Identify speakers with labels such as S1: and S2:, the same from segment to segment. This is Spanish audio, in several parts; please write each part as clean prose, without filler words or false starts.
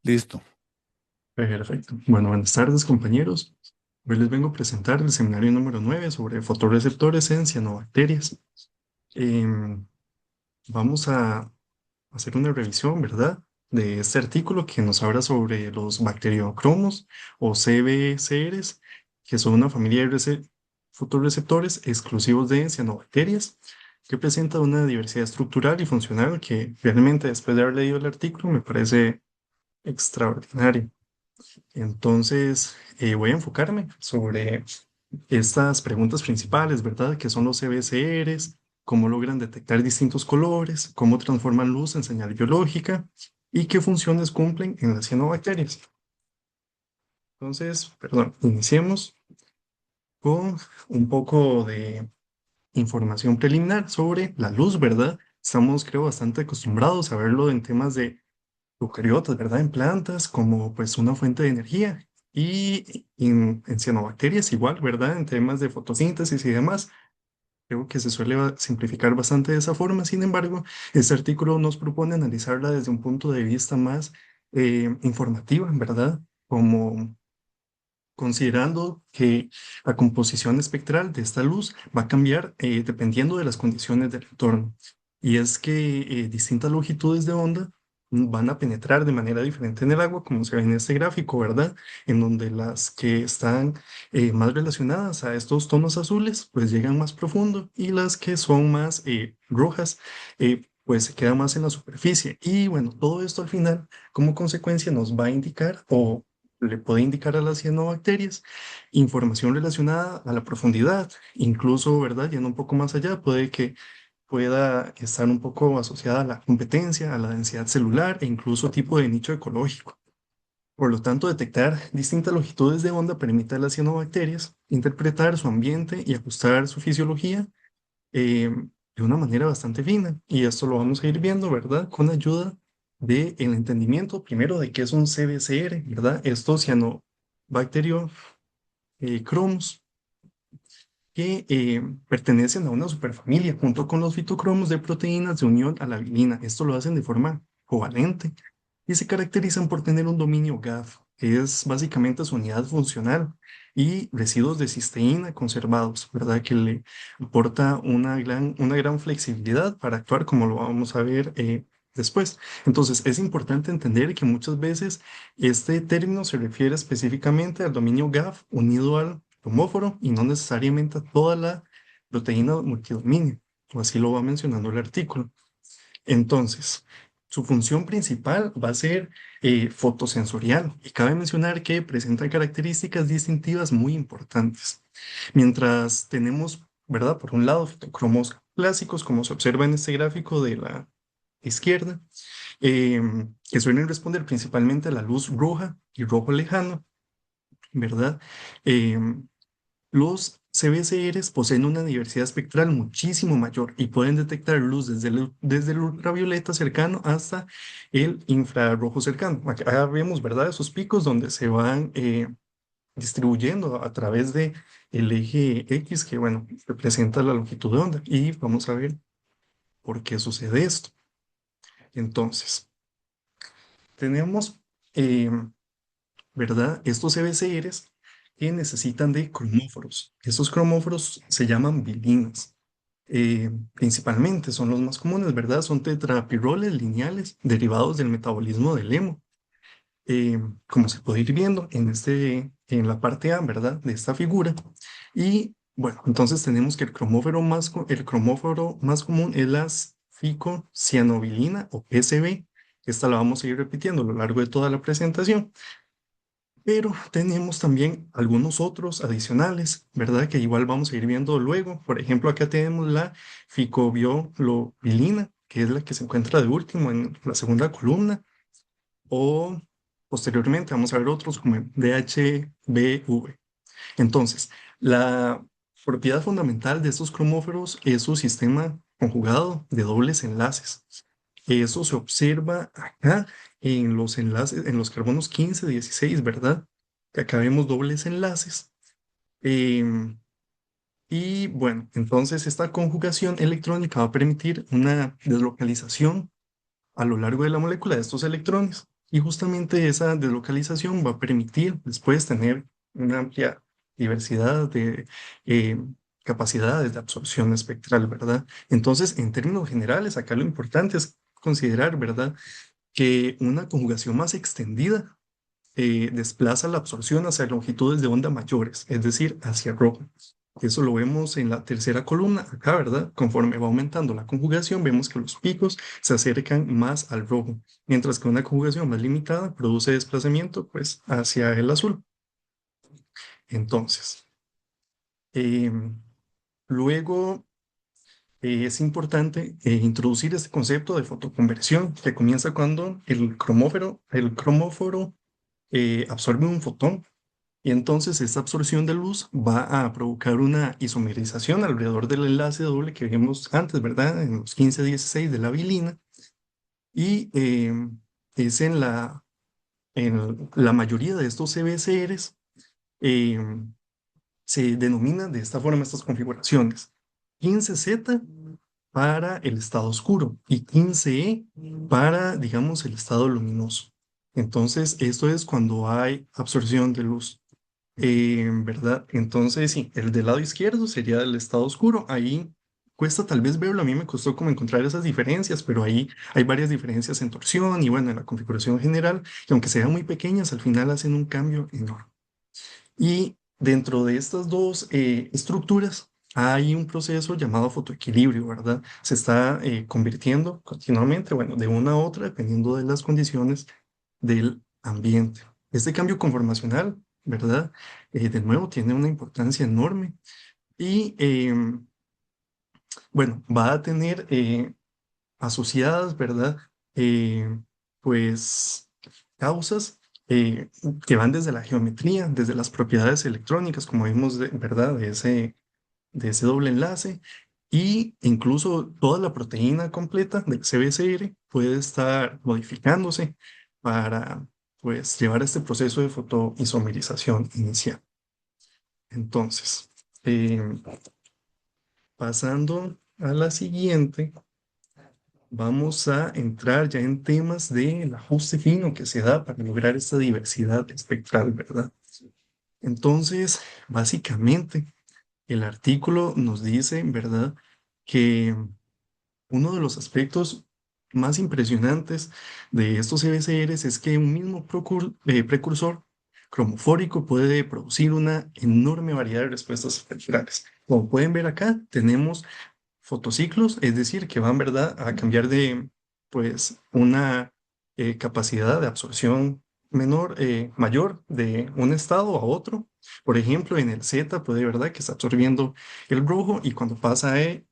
S1: Listo.
S2: Perfecto. Bueno, buenas tardes, compañeros. Hoy les vengo a presentar el seminario número 9 sobre fotorreceptores en cianobacterias. Em, Vamos a hacer una revisión, ¿verdad? De este artículo que nos habla sobre los bacteriocromos o CBCRs, que son una familia de fotorreceptores exclusivos de cianobacterias, que presenta una diversidad estructural y funcional que realmente después de haber leído el artículo me parece extraordinario. Entonces, voy a enfocarme sobre estas preguntas principales, ¿verdad? ¿Qué son los CBCRs? ¿Cómo logran detectar distintos colores? ¿Cómo transforman luz en señal biológica? ¿Y qué funciones cumplen en las cianobacterias? Entonces, perdón, iniciemos con un poco de información preliminar sobre la luz, ¿verdad? Estamos, creo, bastante acostumbrados a verlo en temas de eucariotas, ¿verdad? En plantas como pues una fuente de energía. Y en cianobacterias igual, ¿verdad? En temas de fotosíntesis y demás. Creo que se suele simplificar bastante de esa forma. Sin embargo, este artículo nos propone analizarla desde un punto de vista más informativo, ¿verdad? Como considerando que la composición espectral de esta luz va a cambiar dependiendo de las condiciones del entorno. Y es que distintas longitudes de onda van a penetrar de manera diferente en el agua, como se ve en este gráfico, ¿verdad? En donde las que están más relacionadas a estos tonos azules, pues llegan más profundo y las que son más rojas, pues se quedan más en la superficie. Y bueno, todo esto al final, como consecuencia, nos va a indicar o le puede indicar a las cianobacterias información relacionada a la profundidad, incluso, ¿verdad? Yendo un poco más allá, puede que pueda estar un poco asociada a la competencia, a la densidad celular e incluso tipo de nicho ecológico. Por lo tanto, detectar distintas longitudes de onda permite a las cianobacterias interpretar su ambiente y ajustar su fisiología de una manera bastante fina. Y esto lo vamos a ir viendo, ¿verdad? Con ayuda del entendimiento primero de qué es un CBCR, ¿verdad? Estos cianobacterio cromos que pertenecen a una superfamilia junto con los fitocromos de proteínas de unión a la bilina. Esto lo hacen de forma covalente y se caracterizan por tener un dominio GAF, que es básicamente su unidad funcional, y residuos de cisteína conservados, ¿verdad? Que le aporta una gran flexibilidad para actuar como lo vamos a ver después. Entonces, es importante entender que muchas veces este término se refiere específicamente al dominio GAF unido al cromóforo y no necesariamente a toda la proteína multidominio, o así lo va mencionando el artículo. Entonces, su función principal va a ser fotosensorial y cabe mencionar que presenta características distintivas muy importantes. Mientras tenemos, ¿verdad? Por un lado, fitocromos clásicos, como se observa en este gráfico de la izquierda, que suelen responder principalmente a la luz roja y rojo lejano, ¿verdad? Em, los CBCRs poseen una diversidad espectral muchísimo mayor y pueden detectar luz desde el ultravioleta cercano hasta el infrarrojo cercano. Acá vemos, ¿verdad? Esos picos donde se van distribuyendo a través de el eje X, que, bueno, representa la longitud de onda. Y vamos a ver por qué sucede esto. Entonces, tenemos, eh, ¿verdad? Estos CBCRs que necesitan de cromóforos. Estos cromóforos se llaman bilinas. Principalmente son los más comunes, ¿verdad? Son tetrapiroles lineales derivados del metabolismo del hemo. Como se puede ir viendo en la parte A, ¿verdad? De esta figura. Y bueno, entonces tenemos que el cromóforo más común es la ficocianobilina o PCB. Esta la vamos a ir repitiendo a lo largo de toda la presentación. Pero tenemos también algunos otros adicionales, ¿verdad? Que igual vamos a ir viendo luego. Por ejemplo, acá tenemos la ficobioglobulina, que es la que se encuentra de último en la segunda columna. O posteriormente vamos a ver otros como el DHBV. Entonces, la propiedad fundamental de estos cromóforos es su sistema conjugado de dobles enlaces. Eso se observa acá en los enlaces, en los carbonos 15, 16, ¿verdad? Que acá vemos dobles enlaces. Em, y bueno, entonces esta conjugación electrónica va a permitir una deslocalización a lo largo de la molécula de estos electrones. Y justamente esa deslocalización va a permitir después tener una amplia diversidad de eh, capacidades de absorción espectral, ¿verdad? Entonces, en términos generales, acá lo importante es considerar, ¿verdad?, que una conjugación más extendida desplaza la absorción hacia longitudes de onda mayores, es decir, hacia rojo. Eso lo vemos en la tercera columna, acá, ¿verdad? Conforme va aumentando la conjugación, vemos que los picos se acercan más al rojo, mientras que una conjugación más limitada produce desplazamiento, pues, hacia el azul. Entonces, em, luego es importante introducir este concepto de fotoconversión, que comienza cuando el cromóforo absorbe un fotón. Y entonces esta absorción de luz va a provocar una isomerización alrededor del enlace doble que vimos antes, ¿verdad? En los 15-16 de la bilina. Y es en la mayoría de estos CBCRs, eh, se denominan de esta forma estas configuraciones. 15Z para el estado oscuro y 15E para, digamos, el estado luminoso. Entonces, esto es cuando hay absorción de luz. ¿Verdad? Entonces, sí, el del lado izquierdo sería el estado oscuro. Ahí cuesta tal vez verlo. A mí me costó como encontrar esas diferencias, pero ahí hay varias diferencias en torsión y bueno, en la configuración general, que aunque sean muy pequeñas, al final hacen un cambio enorme. Y dentro de estas dos estructuras hay un proceso llamado fotoequilibrio, ¿verdad? Se está convirtiendo continuamente, bueno, de una a otra, dependiendo de las condiciones del ambiente. Este cambio conformacional, ¿verdad? De nuevo, tiene una importancia enorme y, bueno, va a tener asociadas, ¿verdad? Eh, pues causas que van desde la geometría, desde las propiedades electrónicas, como vimos, ¿verdad? De ese doble enlace, y incluso toda la proteína completa del CBCR puede estar modificándose para, pues, llevar este proceso de fotoisomerización inicial. Entonces, eh, pasando a la siguiente. Vamos a entrar ya en temas del ajuste fino que se da para lograr esta diversidad espectral, ¿verdad? Entonces, básicamente, el artículo nos dice, ¿verdad?, que uno de los aspectos más impresionantes de estos CBCRs es que un mismo precursor cromofórico puede producir una enorme variedad de respuestas espectrales. Como pueden ver acá, tenemos fotociclos, es decir, que van, ¿verdad?, a cambiar de, pues, una capacidad de absorción mayor de un estado a otro. Por ejemplo, en el Z puede, ¿verdad?, que está absorbiendo el rojo y cuando pasa a E,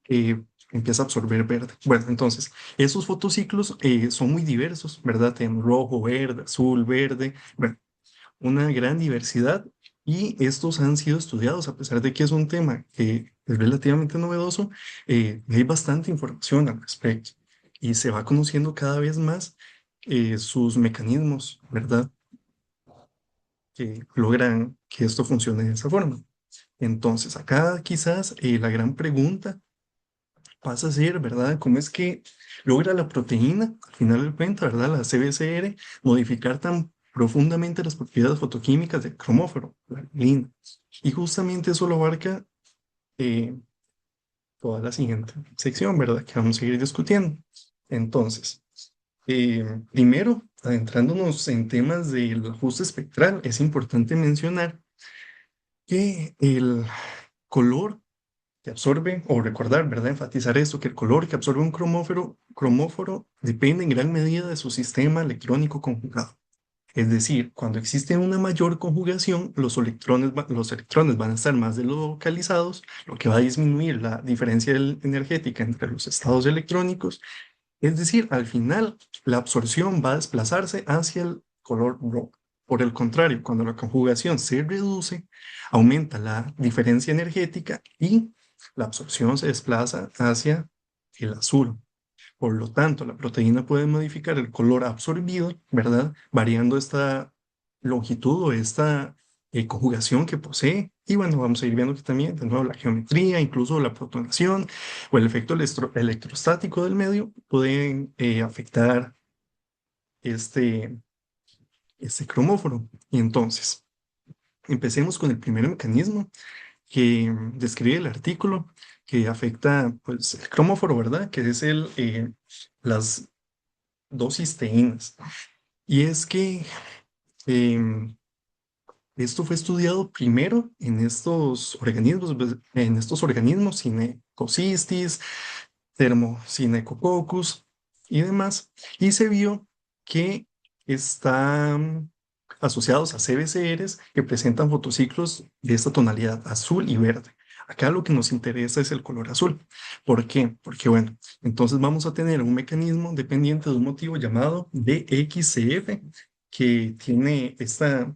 S2: empieza a absorber verde. Bueno, entonces, esos fotociclos son muy diversos, ¿verdad? En rojo, verde, azul, verde. Bueno, una gran diversidad y estos han sido estudiados, a pesar de que es un tema que es relativamente novedoso, hay bastante información al respecto y se va conociendo cada vez más sus mecanismos, ¿verdad? Que logran que esto funcione de esa forma. Entonces, acá quizás la gran pregunta pasa a ser, ¿verdad? ¿Cómo es que logra la proteína, al final del cuenta, ¿verdad? La CBCR, modificar tan profundamente las propiedades fotoquímicas del cromóforo, la glina. Y justamente eso lo abarca eh, toda la siguiente sección, ¿verdad? Que vamos a seguir discutiendo. Entonces, primero, adentrándonos en temas del ajuste espectral, es importante mencionar que el color que absorbe, o recordar, ¿verdad? Enfatizar esto, que el color que absorbe un cromóforo depende en gran medida de su sistema electrónico conjugado. Es decir, cuando existe una mayor conjugación, los electrones van a estar más delocalizados, lo que va a disminuir la diferencia energética entre los estados electrónicos. Es decir, al final, la absorción va a desplazarse hacia el color rojo. Por el contrario, cuando la conjugación se reduce, aumenta la diferencia energética y la absorción se desplaza hacia el azul. Por lo tanto, la proteína puede modificar el color absorbido, ¿verdad? Variando esta longitud o esta conjugación que posee. Y bueno, vamos a ir viendo que también, de nuevo, la geometría, incluso la protonación o el efecto electrostático del medio pueden afectar este, este cromóforo. Y entonces, empecemos con el primer mecanismo que describe el artículo que afecta pues, el cromóforo, ¿verdad? Que es las dos cisteínas. Y es que em, esto fue estudiado primero en estos organismos, Cinecocystis, Thermosynechococcus y demás, y se vio que están asociados a CBCRs que presentan fotociclos de esta tonalidad azul y verde. Acá lo que nos interesa es el color azul. ¿Por qué? Porque, bueno, entonces vamos a tener un mecanismo dependiente de un motivo llamado DXCF, que tiene esta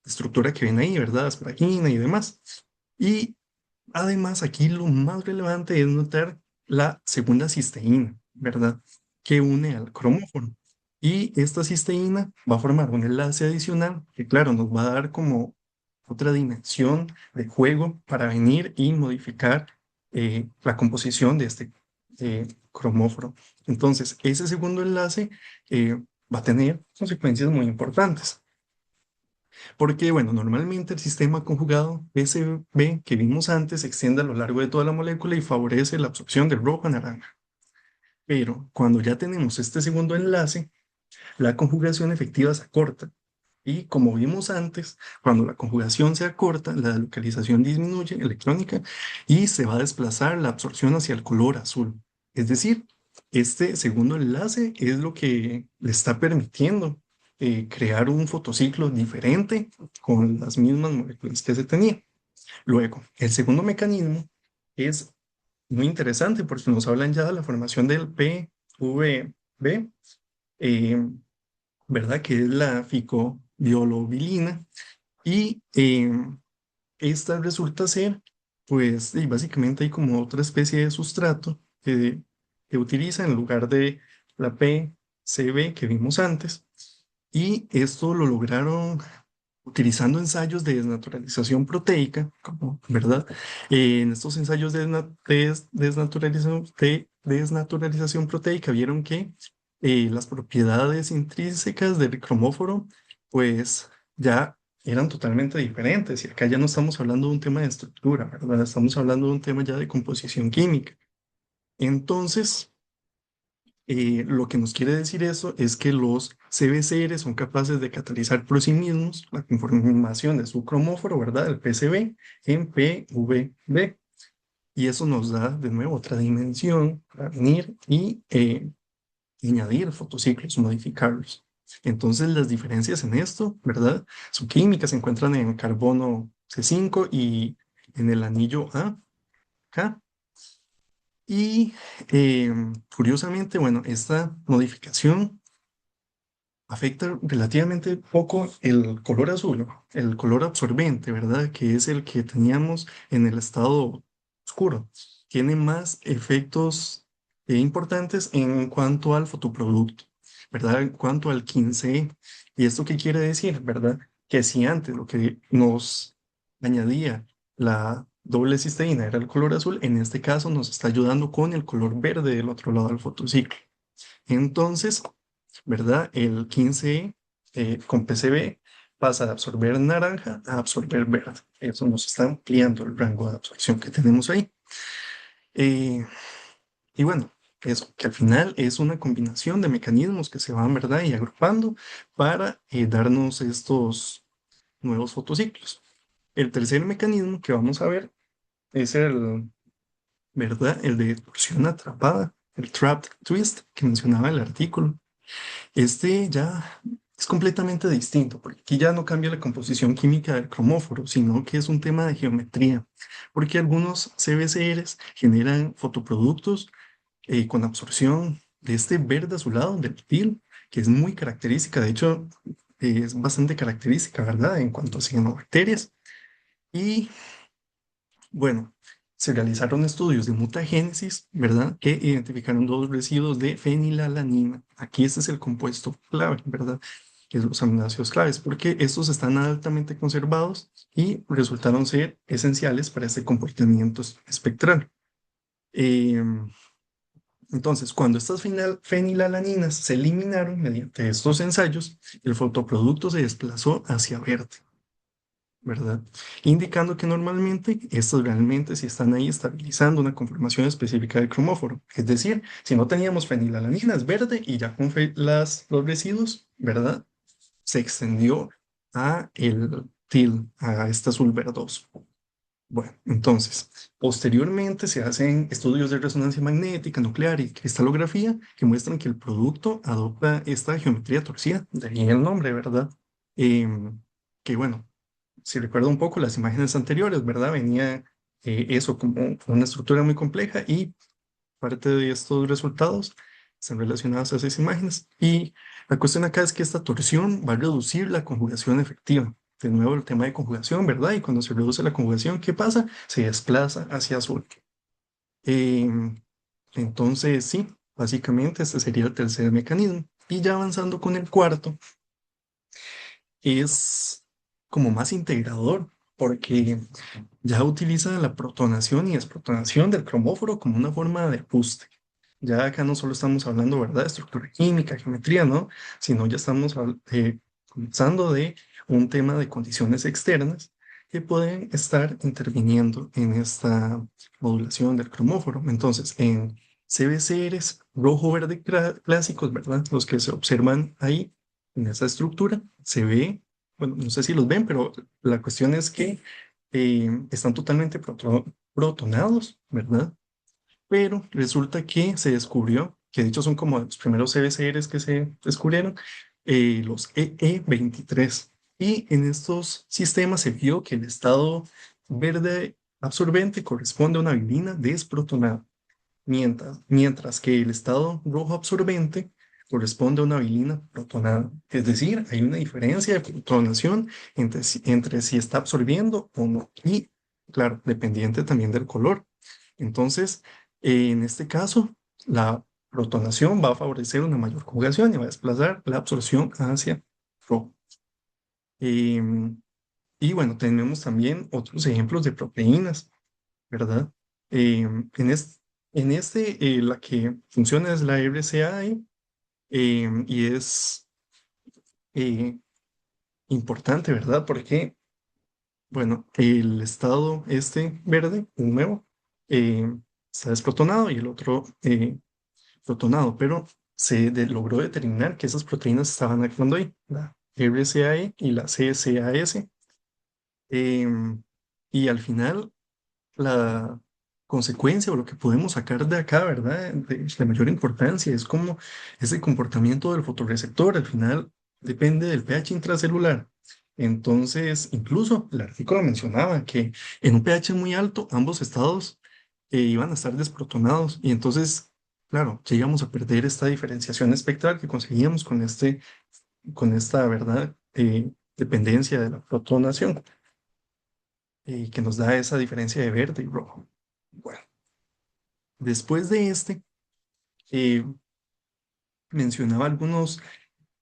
S2: estructura que ven ahí, ¿verdad? Asparagina y demás. Y además, aquí lo más relevante es notar la segunda cisteína, ¿verdad? Que une al cromóforo. Y esta cisteína va a formar un enlace adicional que, claro, nos va a dar como otra dimensión de juego para venir y modificar la composición de este cromóforo. Entonces, ese segundo enlace va a tener consecuencias muy importantes. Porque, bueno, normalmente el sistema conjugado PCB que vimos antes se extiende a lo largo de toda la molécula y favorece la absorción del rojo a naranja. Pero cuando ya tenemos este segundo enlace, la conjugación efectiva se acorta. Y como vimos antes, cuando la conjugación se acorta, la localización disminuye electrónica y se va a desplazar la absorción hacia el color azul. Es decir, este segundo enlace es lo que le está permitiendo crear un fotociclo diferente con las mismas moléculas que se tenía. Luego, el segundo mecanismo es muy interesante porque nos hablan ya de la formación del PVB, eh, ¿verdad? Que es la ficobiolobilina. Y esta resulta ser, pues, y básicamente hay como otra especie de sustrato que utiliza en lugar de la PCB que vimos antes. Y esto lo lograron utilizando ensayos de desnaturalización proteica, ¿verdad? En estos ensayos de desnaturalización proteica vieron que las propiedades intrínsecas del cromóforo, pues ya eran totalmente diferentes. Y acá ya no estamos hablando de un tema de estructura, ¿verdad? Estamos hablando de un tema ya de composición química. Entonces, lo que nos quiere decir eso es que los CBCR son capaces de catalizar por sí mismos la conformación de su cromóforo, ¿verdad? El PCB en PVB. Y eso nos da de nuevo otra dimensión para venir y añadir fotociclos, modificarlos. Entonces las diferencias en esto, ¿verdad? Su química se encuentran en carbono C5 y en el anillo A, K. Y curiosamente, bueno, esta modificación afecta relativamente poco el color azul, el color absorbente, ¿verdad? Que es el que teníamos en el estado oscuro. Tiene más efectos importantes en cuanto al fotoproducto, ¿verdad? En cuanto al 15E. ¿Y esto qué quiere decir, verdad? Que si antes lo que nos añadía la doble cisteína era el color azul, en este caso nos está ayudando con el color verde del otro lado del fotociclo. Entonces, ¿verdad? El 15 con PCB pasa de absorber naranja a absorber verde. Eso nos está ampliando el rango de absorción que tenemos ahí. Eh, y bueno, eso, que al final es una combinación de mecanismos que se van, ¿verdad? Y agrupando para darnos estos nuevos fotociclos. El tercer mecanismo que vamos a ver es ¿verdad? El de torsión atrapada, el trapped twist que mencionaba el artículo. Este ya es completamente distinto, porque aquí ya no cambia la composición química del cromóforo, sino que es un tema de geometría, porque algunos CBCRs generan fotoproductos con absorción de este verde azulado del til, que es muy característica, de hecho es bastante característica, ¿verdad? En cuanto a cianobacterias. Y bueno, se realizaron estudios de mutagénesis, ¿verdad? Que identificaron dos residuos de fenilalanina. Aquí este es el compuesto clave, ¿verdad? Que es los aminoácidos claves, porque estos están altamente conservados y resultaron ser esenciales para este comportamiento espectral. Em, Entonces, cuando estas fenilalaninas se eliminaron mediante estos ensayos, el fotoproducto se desplazó hacia verde, ¿verdad? Indicando que normalmente estos realmente sí están ahí estabilizando una conformación específica del cromóforo. Es decir, si no teníamos fenilalaninas verde y ya con los residuos, ¿verdad? Se extendió a el TIL, a este azul verdoso. Bueno, entonces, posteriormente se hacen estudios de resonancia magnética, nuclear y cristalografía que muestran que el producto adopta esta geometría torcida, de ahí el nombre, ¿verdad? Que bueno, si recuerdo un poco las imágenes anteriores, ¿verdad? Venía eso como una estructura muy compleja y parte de estos resultados están relacionados a esas imágenes. Y la cuestión acá es que esta torsión va a reducir la conjugación efectiva. De nuevo el tema de conjugación, ¿verdad? Y cuando se reduce la conjugación, ¿qué pasa? Se desplaza hacia azul. Em, entonces, sí, básicamente este sería el tercer mecanismo. Y ya avanzando con el cuarto, es como más integrador, porque ya utiliza la protonación y desprotonación del cromóforo como una forma de ajuste. Ya acá no solo estamos hablando, ¿verdad?, de estructura química, geometría, ¿no? Sino ya estamos comenzando de un tema de condiciones externas que pueden estar interviniendo en esta modulación del cromóforo. Entonces, en CBCRs rojo-verde clásicos, ¿verdad? Los que se observan ahí en esa estructura, se ve, bueno, no sé si los ven, pero la cuestión es que están totalmente protonados, ¿verdad? Pero resulta que se descubrió, que de hecho son como los primeros CBCRs que se descubrieron, los EE23. Y en estos sistemas se vio que el estado verde absorbente corresponde a una bilina desprotonada, mientras que el estado rojo absorbente corresponde a una bilina protonada. Es decir, hay una diferencia de protonación entre si está absorbiendo o no. Y claro, dependiente también del color. Entonces, en este caso, la protonación va a favorecer una mayor conjugación y va a desplazar la absorción hacia rojo. Em, y bueno, tenemos también otros ejemplos de proteínas, ¿verdad? En este, la que funciona es la RCA y es eh, importante, ¿verdad? Porque, bueno, el estado este verde, un nuevo, eh, está desprotonado y el otro protonado, pero logró determinar que esas proteínas estaban actuando ahí, la RCAE y la CCAS. em, y al final, la consecuencia o lo que podemos sacar de acá, ¿verdad? De mayor importancia es como ese comportamiento del fotorreceptor al final depende del pH intracelular. Entonces, incluso el artículo mencionaba que en un pH muy alto ambos estados iban a estar desprotonados y entonces, claro, llegamos a perder esta diferenciación espectral que conseguíamos con esta, ¿verdad? Dependencia de la protonación que nos da esa diferencia de verde y rojo. Bueno. Después de eh, mencionaba algunos,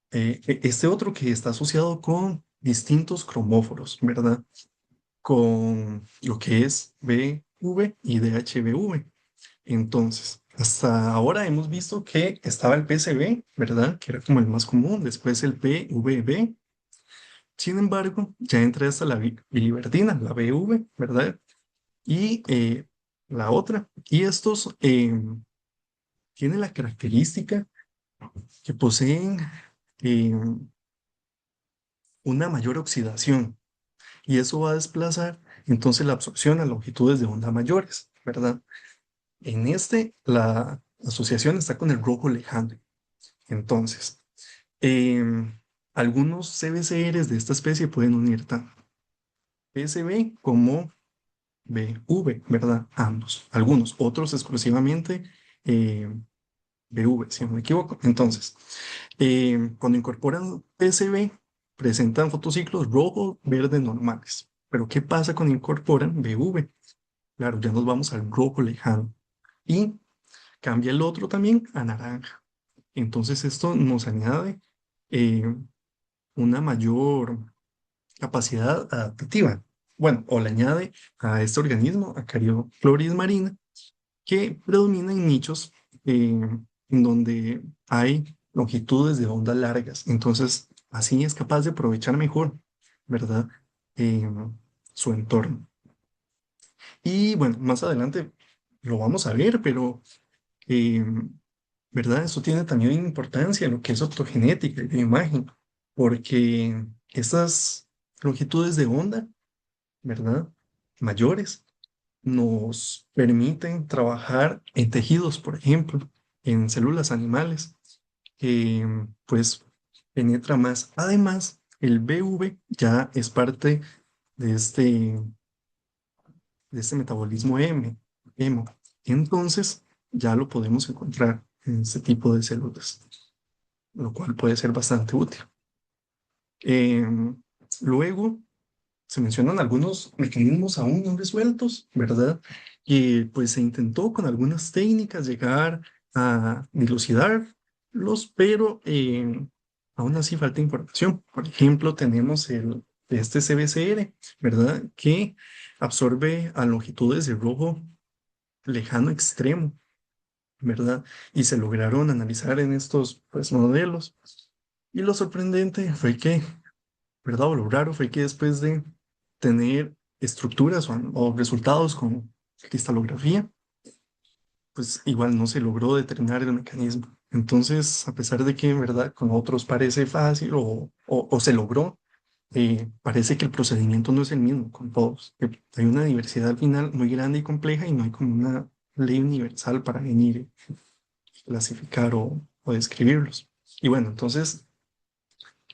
S2: este otro que está asociado con distintos cromóforos, ¿verdad? Con lo que es BV y DHBV. Entonces, hasta ahora hemos visto que estaba el PCB, ¿verdad? Que era como el más común, después el PVB. Sin embargo, ya entra hasta la biliverdina, la BV, ¿verdad? Y la otra. Y estos tienen la característica que poseen eh, una mayor oxidación y eso va a desplazar entonces la absorción a longitudes de onda mayores, ¿verdad? En este, la asociación está con el rojo lejano. Entonces, em, algunos CBCRs de esta especie pueden unir tanto PSB como BV, ¿verdad? Ambos. Algunos, otros exclusivamente BV, si no me equivoco. Entonces, cuando incorporan PCB, presentan fotociclos rojo, verde normales. Pero ¿qué pasa cuando incorporan BV? Claro, ya nos vamos al rojo lejano. Y cambia el otro también a naranja. Entonces esto nos añade eh, una mayor capacidad adaptativa. Bueno, o le añade a este organismo, a Carioploris marina, que predomina en nichos en donde hay longitudes de onda largas. Entonces, así es capaz de aprovechar mejor, ¿verdad? Eh, Su entorno. Y bueno, más adelante lo vamos a ver, pero, eh, ¿verdad? Eso tiene también importancia en lo que es optogenética y de imagen, porque estas longitudes de onda, ¿verdad? Mayores nos permiten trabajar en tejidos, por ejemplo, en células animales, que pues penetra más. Además, el BV ya es parte de este metabolismo hemo. Entonces, ya lo podemos encontrar en este tipo de células, lo cual puede ser bastante útil. Em, Luego, se mencionan algunos mecanismos aún no resueltos, ¿verdad? Y pues se intentó con algunas técnicas llegar a dilucidarlos, pero aún así falta información. Por ejemplo, tenemos este CBCR, ¿verdad? Que absorbe a longitudes de rojo lejano extremo, ¿verdad? Y se lograron analizar en estos pues, modelos. Y lo sorprendente fue que, ¿verdad? O lo raro fue que después de tener estructuras o resultados con cristalografía, pues igual no se logró determinar el mecanismo. Entonces, a pesar de que en verdad con otros parece fácil o se logró, parece que el procedimiento no es el mismo con todos. Hay una diversidad al final muy grande y compleja y no hay como una ley universal para venir y clasificar o describirlos. Y bueno, entonces,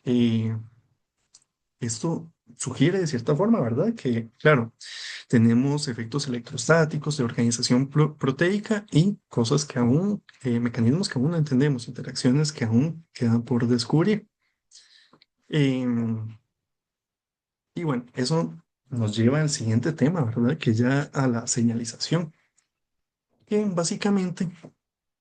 S2: eh, esto sugiere de cierta forma, ¿verdad? Que, claro, tenemos efectos electrostáticos de organización proteica y cosas que aún, mecanismos que aún no entendemos, interacciones que aún quedan por descubrir. Em, y bueno, eso nos lleva al siguiente tema, ¿verdad? Que ya a la señalización, que básicamente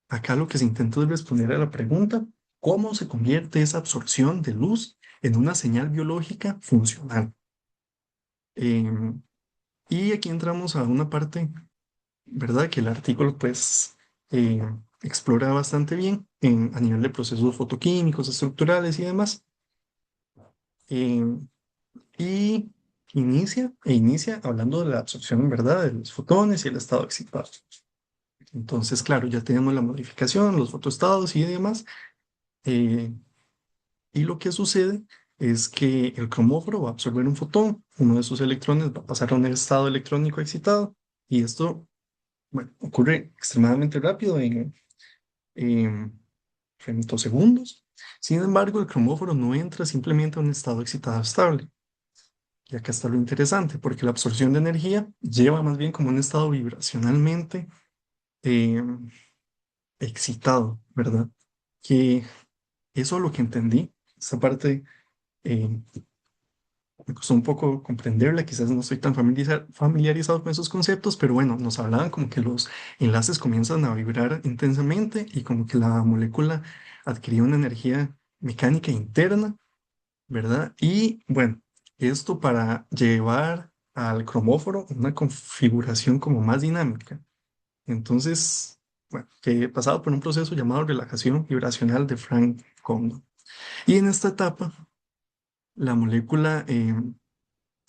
S2: acá lo que se intenta es responder a la pregunta, ¿cómo se convierte esa absorción de luz en una señal biológica funcional? Em, y aquí entramos a una parte, ¿verdad? Que el artículo pues eh, explora bastante bien a nivel de procesos fotoquímicos, estructurales y demás. Em, y inicia hablando de la absorción en verdad de los fotones y el estado excitado. Entonces, claro, ya tenemos la modificación, los fotoestados y demás. eh, y lo que sucede es que el cromóforo va a absorber un fotón, uno de sus electrones va a pasar a un estado electrónico excitado y esto, bueno, ocurre extremadamente rápido en femtosegundos. Sin embargo, el cromóforo no entra simplemente a un estado excitado estable. Y acá está lo interesante, porque la absorción de energía lleva más bien como un estado vibracionalmente eh, excitado, ¿verdad? Que eso es lo que entendí. Esta parte eh, me costó un poco comprenderla, quizás no estoy tan familiarizado con esos conceptos, pero bueno, nos hablaban como que los enlaces comienzan a vibrar intensamente y como que la molécula adquiría una energía mecánica interna, ¿verdad? Y bueno, esto para llevar al cromóforo una configuración como más dinámica. Entonces, bueno, que he pasado por un proceso llamado relajación vibracional de Frank Condon. Y en esta etapa, la molécula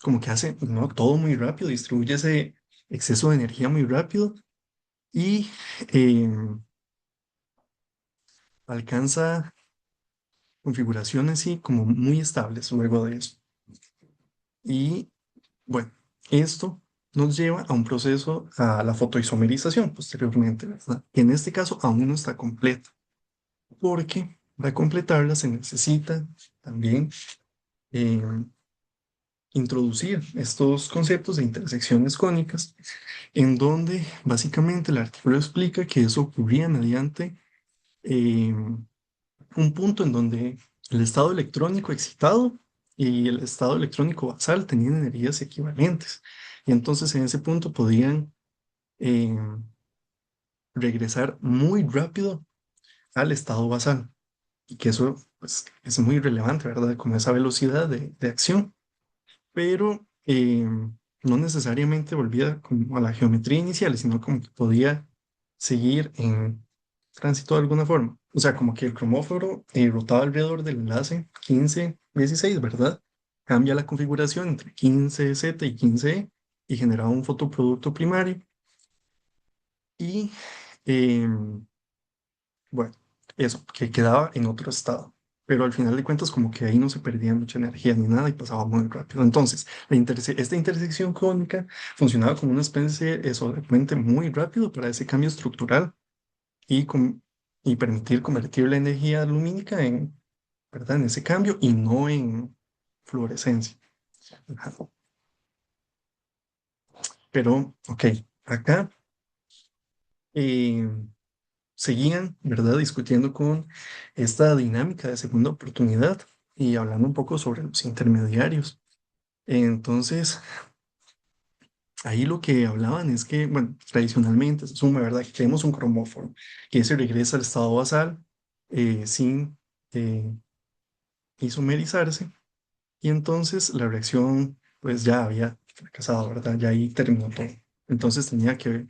S2: como que hace, ¿no? Todo muy rápido, distribuye ese exceso de energía muy rápido y eh, alcanza configuraciones sí como muy estables luego de eso. Y bueno, esto nos lleva a un proceso, a la fotoisomerización posteriormente, ¿verdad? Que en este caso aún no está completa, porque para completarla se necesita también eh, introducir estos conceptos de intersecciones cónicas, en donde básicamente el artículo explica que eso ocurría mediante un punto en donde el estado electrónico excitado y el estado electrónico basal tenían energías equivalentes. Y entonces en ese punto podían eh, regresar muy rápido al estado basal. Y que eso pues, es muy relevante, ¿verdad? Como esa velocidad de acción. Pero no necesariamente volvía como a la geometría inicial, sino como que podía seguir tránsito de alguna forma. O sea, como que el cromóforo rotaba alrededor del enlace 15-16, ¿verdad? Cambia la configuración entre 15Z y 15E y generaba un fotoproducto primario. Y em, bueno, eso, que quedaba en otro estado. Pero al final de cuentas, como que ahí no se perdía mucha energía ni nada y pasaba muy rápido. Entonces, esta intersección cónica funcionaba como una especie, eso, de puente muy rápido para ese cambio estructural y, y permitir convertir la energía lumínica en, ¿verdad? En ese cambio y no en fluorescencia. Ajá. Pero, ok, acá eh, seguían, ¿verdad? Discutiendo con esta dinámica de segunda oportunidad y hablando un poco sobre los intermediarios. Entonces, ahí lo que hablaban es que, bueno, tradicionalmente se asume, ¿verdad? Que tenemos un cromóforo que se regresa al estado basal sin eh, isomerizarse. Y entonces la reacción pues ya había fracasado, ¿verdad? Ya ahí terminó todo. Entonces tenía que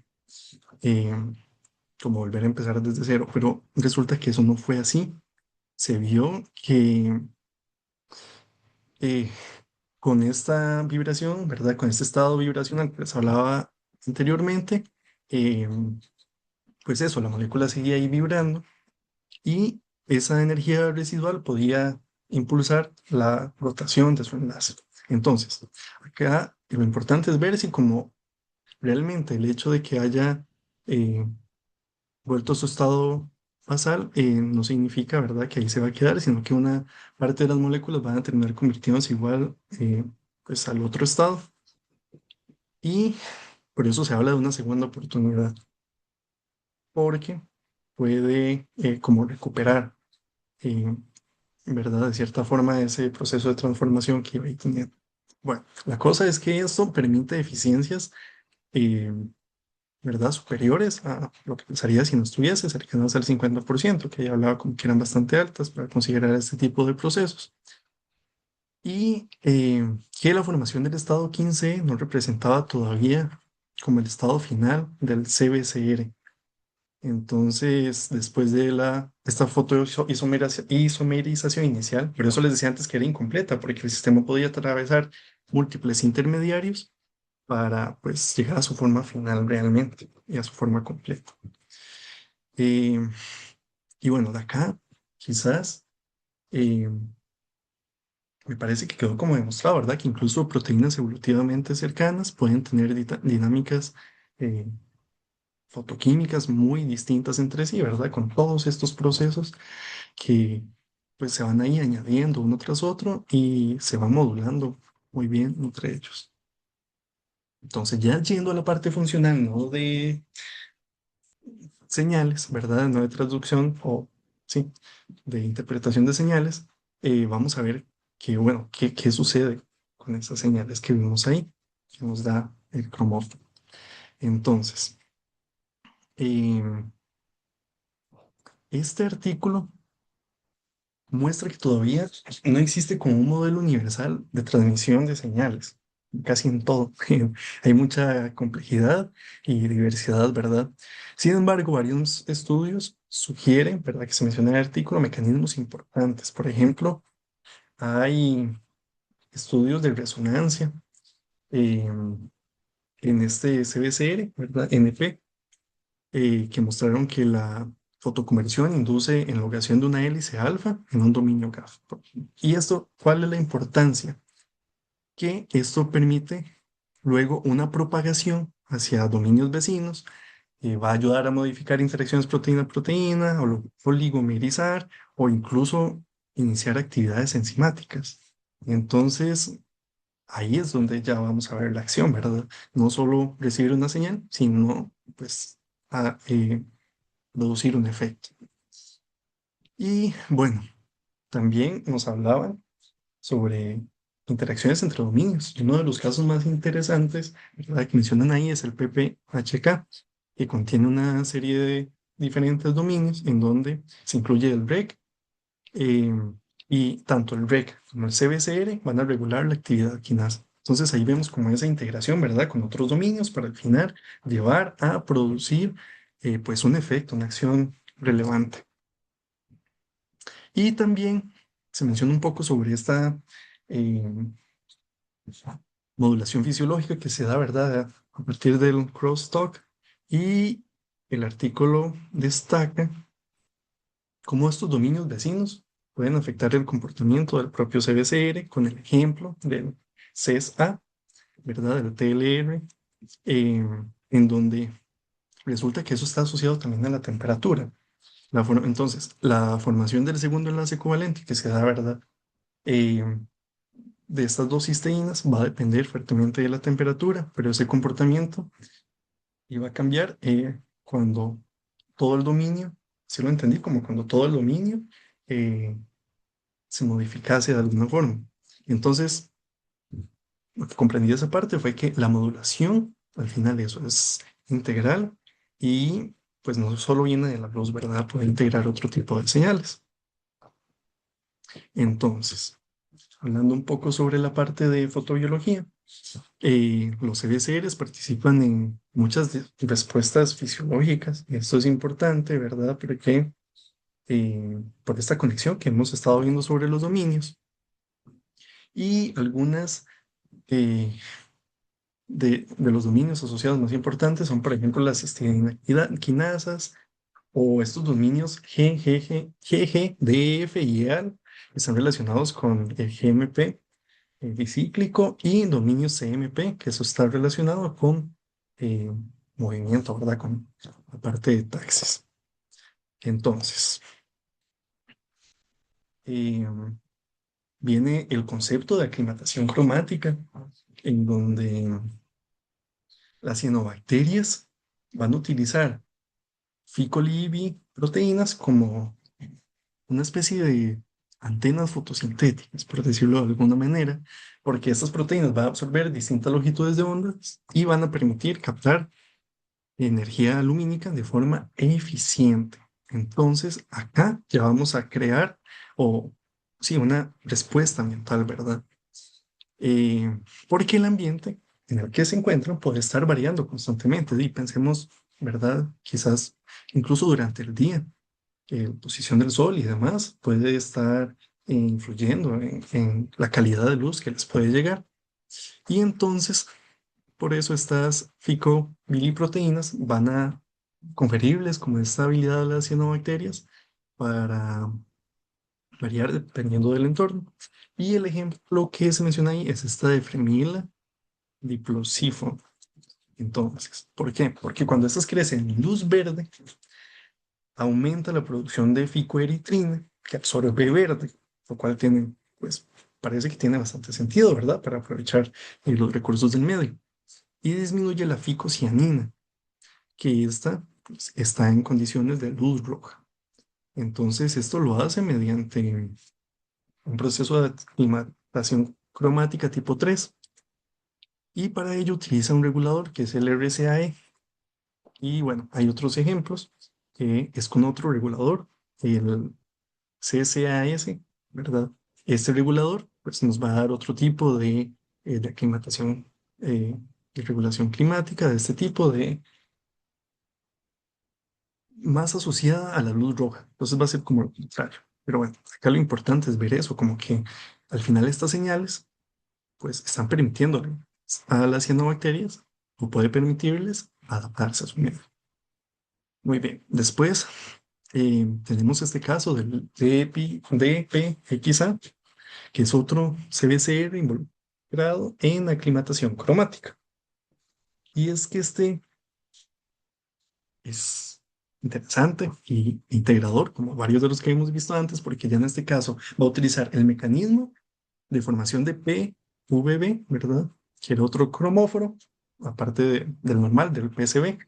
S2: eh, como volver a empezar desde cero, pero resulta que eso no fue así. Se vio que eh, con esta vibración, ¿verdad? Con este estado vibracional que les hablaba anteriormente, eh, pues eso, la molécula seguía ahí vibrando y esa energía residual podía impulsar la rotación de su enlace. Entonces, acá lo importante es ver si como realmente el hecho de que haya eh, vuelto a su estado basal no significa, ¿verdad?, que ahí se va a quedar, sino que una parte de las moléculas van a terminar convirtiéndose igual pues al otro estado y por eso se habla de una segunda oportunidad, porque puede como recuperar, eh, ¿verdad?, de cierta forma ese proceso de transformación que iba ahí teniendo. Bueno, la cosa es que esto permite eficiencias eh, ¿verdad? Superiores a lo que pensaría si no estuviese, cercanas al 50%, que ya hablaba como que eran bastante altas para considerar este tipo de procesos. Y que la formación del estado 15 no representaba todavía como el estado final del CBCR. Entonces, después de esta isomerización inicial, por eso les decía antes que era incompleta, porque el sistema podía atravesar múltiples intermediarios para pues llegar a su forma final realmente y a su forma completa. Eh, y bueno, de acá quizás eh, me parece que quedó como demostrado, ¿verdad? Que incluso proteínas evolutivamente cercanas pueden tener dinámicas eh, fotoquímicas muy distintas entre sí, ¿verdad? Con todos estos procesos que pues se van ahí añadiendo uno tras otro y se van modulando muy bien entre ellos. Entonces, ya yendo a la parte funcional, no de señales, ¿verdad? No de traducción o, sí, de interpretación de señales, vamos a ver qué, bueno, qué sucede con esas señales que vimos ahí, que nos da el cromófono. Entonces, em, este artículo muestra que todavía no existe como un modelo universal de transmisión de señales, casi en todo. Hay mucha complejidad y diversidad, ¿verdad? Sin embargo, varios estudios sugieren, ¿verdad?, que se menciona en el artículo mecanismos importantes. Por ejemplo, hay estudios de resonancia eh, en este CBCR, ¿verdad? NP, que mostraron que la fotoconversión induce enlogación de una hélice alfa en un dominio GAF. ¿Y esto, cuál es la importancia? Que esto permite luego una propagación hacia dominios vecinos, va a ayudar a modificar interacciones proteína-proteína, o oligomerizar, o incluso iniciar actividades enzimáticas. Entonces, ahí es donde ya vamos a ver la acción, ¿verdad? No solo recibir una señal, sino pues a, producir un efecto. Y bueno, también nos hablaban sobre interacciones entre dominios. Y uno de los casos más interesantes, ¿verdad?, que mencionan ahí es el PPHK, que contiene una serie de diferentes dominios en donde se incluye el REC eh, y tanto el REC como el CBCR van a regular la actividad quinasa. Entonces ahí vemos como esa integración, ¿verdad?, con otros dominios para al final llevar a producir pues un efecto, una acción relevante. Y también se menciona un poco sobre esta eh, modulación fisiológica que se da, ¿verdad? A partir del crosstalk. Y el artículo destaca cómo estos dominios vecinos pueden afectar el comportamiento del propio CBCR con el ejemplo del CESA, ¿verdad? Del TLR, eh, en donde resulta que eso está asociado también a la temperatura. Entonces, la formación del segundo enlace covalente que se da, ¿verdad? Eh, de estas dos cisteínas va a depender fuertemente de la temperatura, pero ese comportamiento iba a cambiar cuando todo el dominio, si lo entendí, como cuando todo el dominio eh, se modificase de alguna forma. Entonces, lo que comprendí de esa parte fue que la modulación, al final eso es integral y pues no solo viene de la luz, ¿verdad? Puede integrar otro tipo de señales. Entonces, hablando un poco sobre la parte de fotobiología, los CBCRs participan en muchas respuestas fisiológicas. Esto es importante, ¿verdad? Porque por esta conexión que hemos estado viendo sobre los dominios y algunas eh, de los dominios asociados más importantes son, por ejemplo, las quinasas o estos dominios GG, DF y EAL, que están relacionados con el GMP bicíclico y dominio CMP, que eso está relacionado con eh, movimiento, ¿verdad? Con la parte de taxis. Entonces, eh, viene el concepto de aclimatación cromática, en donde las cianobacterias van a utilizar ficolibi proteínas como una especie de antenas fotosintéticas, por decirlo de alguna manera, porque estas proteínas van a absorber distintas longitudes de ondas y van a permitir captar energía lumínica de forma eficiente. Entonces, acá ya vamos a crear, o sí, una respuesta ambiental, ¿verdad? Porque el ambiente en el que se encuentran puede estar variando constantemente. Y pensemos, ¿verdad? Quizás incluso durante el día, posición del sol y demás puede estar influyendo en la calidad de luz que les puede llegar. Y entonces, por eso estas ficobiliproteínas van a conferirles como esta habilidad a las cianobacterias para variar dependiendo del entorno. Y el ejemplo que se menciona ahí es esta de Fremila diplosifo. Entonces, ¿por qué? Porque cuando estas crecen en luz verde, aumenta la producción de ficoeritrina que absorbe verde, lo cual tiene, pues, parece que tiene bastante sentido, ¿verdad? Para aprovechar los recursos del medio. Y disminuye la ficocianina, que esta pues, está en condiciones de luz roja. Entonces, esto lo hace mediante un proceso de aclimatación cromática tipo 3 y para ello utiliza un regulador que es el RCAE. Y bueno, hay otros ejemplos que es con otro regulador, el CCAS, ¿verdad? Este regulador pues, nos va a dar otro tipo de aclimatación, de regulación climática de este tipo de más asociada a la luz roja. Entonces va a ser como lo contrario. Pero bueno, acá lo importante es ver eso, como que al final estas señales pues están permitiéndole a las cianobacterias o puede permitirles adaptarse a su medio. Muy bien, después tenemos este caso del DPXA, que es otro CBCR involucrado en aclimatación cromática. Y es que este es interesante y integrador, como varios de los que hemos visto antes, porque ya en este caso va a utilizar el mecanismo de formación de PVB, ¿verdad? Que era otro cromóforo, aparte del normal, del PCB.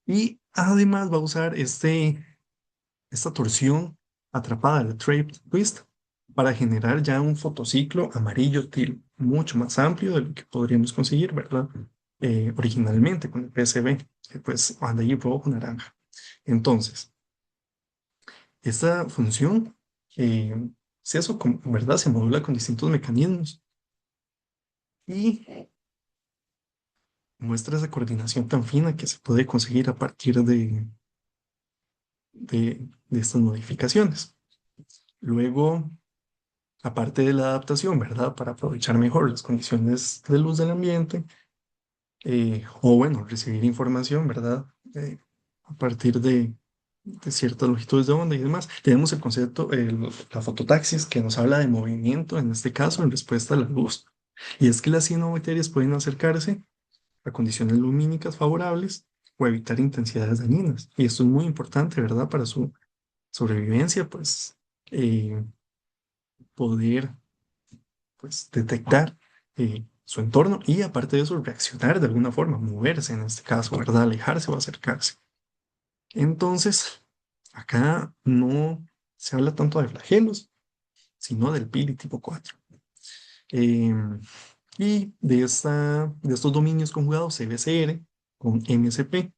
S2: Y además va a usar esta torsión atrapada, el Trapped Twist, para generar ya un fotociclo amarillo tiro, mucho más amplio de lo que podríamos conseguir, ¿verdad? Originalmente con el PCB, que pues anda ahí rojo, naranja. Entonces, esta función, eh, si eso, ¿verdad? Se modula con distintos mecanismos y muestra esa coordinación tan fina que se puede conseguir a partir de estas modificaciones. Luego, aparte de la adaptación, ¿verdad? Para aprovechar mejor las condiciones de luz del ambiente, o bueno, recibir información, ¿verdad? A partir de ciertas longitudes de onda y demás. Tenemos el concepto, la fototaxis, que nos habla de movimiento, en este caso, en respuesta a la luz. Y es que las cianobacterias pueden acercarse a condiciones lumínicas favorables o evitar intensidades dañinas. Y esto es muy importante, ¿verdad? Para su sobrevivencia, pues poder pues, detectar su entorno y aparte de eso, reaccionar de alguna forma, moverse en este caso, ¿verdad? Alejarse o acercarse. Entonces, acá no se habla tanto de flagelos, sino del pili tipo 4. Em, y de estos dominios conjugados CBCR con MSP,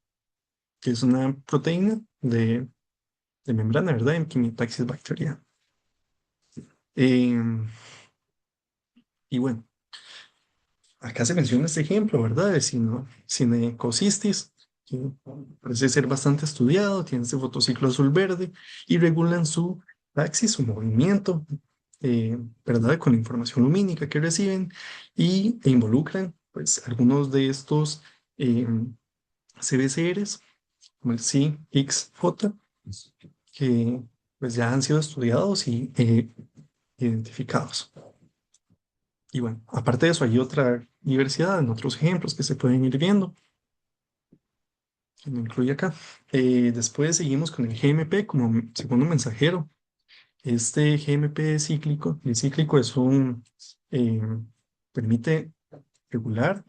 S2: que es una proteína de membrana, ¿verdad? En quimiotaxis bacteriana. Em, y bueno, acá se menciona este ejemplo, ¿verdad? De cinecocistis, que parece ser bastante estudiado, tiene este fotociclo azul-verde y regulan su taxis, su movimiento, ¿verdad? Con la información lumínica que reciben e involucran, pues, algunos de estos eh, CBCRs, como el CXJ, que pues ya han sido estudiados y identificados. Y bueno, aparte de eso, hay otra diversidad en otros ejemplos que se pueden ir viendo, que no incluye acá. Después seguimos con el GMP como segundo mensajero. Este GMP cíclico, el cíclico es eh, permite regular,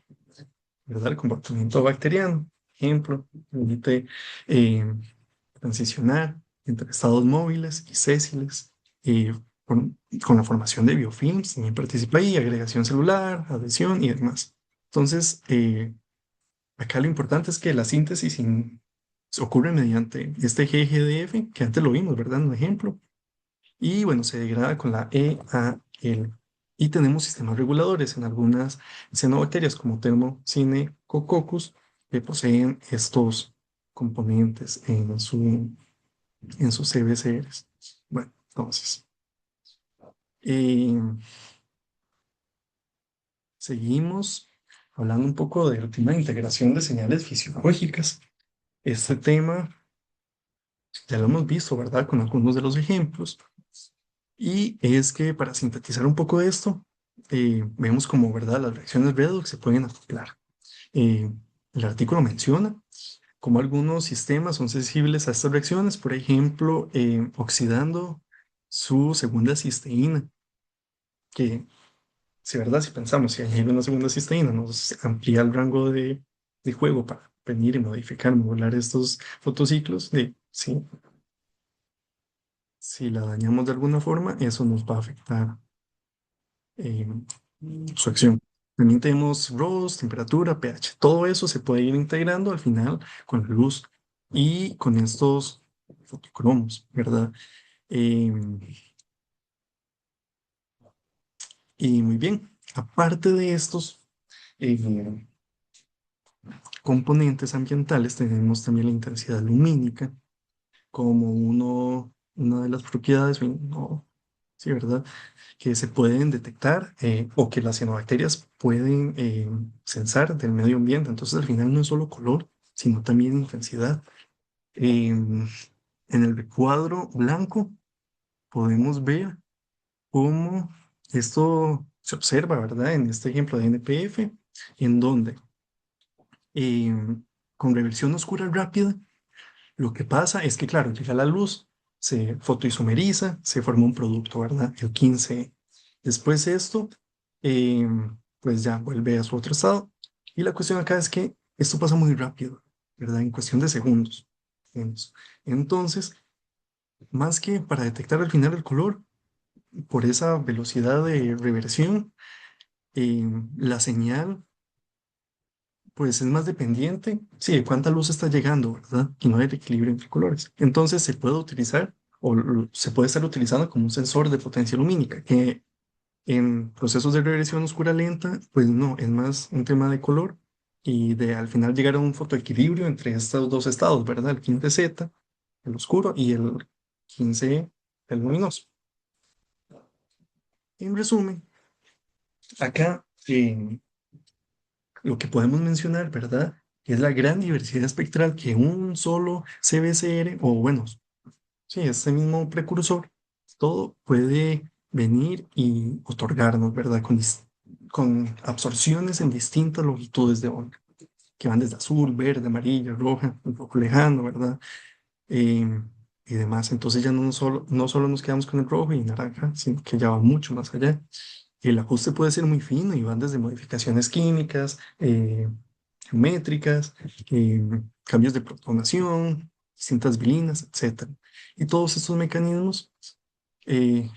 S2: ¿verdad? El comportamiento bacteriano. Ejemplo, permite eh, transicionar entre estados móviles y sésiles, con la formación de biofilms, también participa ahí, agregación celular, adhesión y demás. Entonces, acá lo importante es que la síntesis ocurre mediante este GGDF, que antes lo vimos, ¿verdad? En un ejemplo. Y bueno, se degrada con la EAL. Y tenemos sistemas reguladores en algunas cianobacterias como Thermocynecococcus que poseen estos componentes en sus CBCRs. Bueno, entonces, eh, seguimos hablando un poco del tema de integración de señales fisiológicas. Este tema ya lo hemos visto, ¿verdad? Con algunos de los ejemplos. Y es que para sintetizar un poco de esto, vemos como, ¿verdad? Las reacciones redox se pueden acoplar. Eh, el artículo menciona cómo algunos sistemas son sensibles a estas reacciones, por ejemplo, oxidando su segunda cisteína, que si, ¿verdad? Si pensamos, si añadir una segunda cisteína nos amplía el rango de juego para venir y modificar, modular estos fotociclos, sí, si la dañamos de alguna forma, eso nos va a afectar eh, su acción. También tenemos ROS, temperatura, pH, todo eso se puede ir integrando al final con la luz y con estos fotocromos, ¿verdad? Eh, y muy bien, aparte de estos eh, componentes ambientales, tenemos también la intensidad lumínica como una de las propiedades, no, sí, ¿verdad? Que se pueden detectar o que las cianobacterias pueden sensar del medio ambiente. Entonces, al final no es solo color, sino también intensidad. En el recuadro blanco podemos ver cómo esto se observa, ¿verdad? En este ejemplo de NPF, en donde con reversión oscura rápida, lo que pasa es que, claro, llega la luz, se fotoisomeriza, se forma un producto, ¿verdad? El 15. Después esto, pues ya vuelve a su otro estado. Y la cuestión acá es que esto pasa muy rápido, ¿verdad? En cuestión de segundos. Segundos. Entonces, más que para detectar al final el color, por esa velocidad de reversión, la señal pues es más dependiente, sí, de cuánta luz está llegando, ¿verdad? Y no del equilibrio entre colores. Entonces se puede utilizar se puede estar utilizando como un sensor de potencia lumínica, que en procesos de regresión oscura lenta, pues no, es más un tema de color y de al final llegar a un fotoequilibrio entre estos dos estados, ¿verdad? El 15Z el oscuro, y el 15, el luminoso. En resumen, acá lo que podemos mencionar, ¿verdad? Es la gran diversidad espectral que un solo CBCR, o bueno, sí, ese mismo precursor, todo puede venir y otorgarnos, ¿verdad? Con absorciones en distintas longitudes de onda, que van desde azul, verde, amarilla, roja, un poco lejano, ¿verdad? Y demás. Entonces ya no solo nos quedamos con el rojo y naranja, sino que ya va mucho más allá. El ajuste puede ser muy fino y van desde modificaciones químicas, geométricas, cambios de protonación, distintas bilinas, etcétera. Y todos estos mecanismos, eh,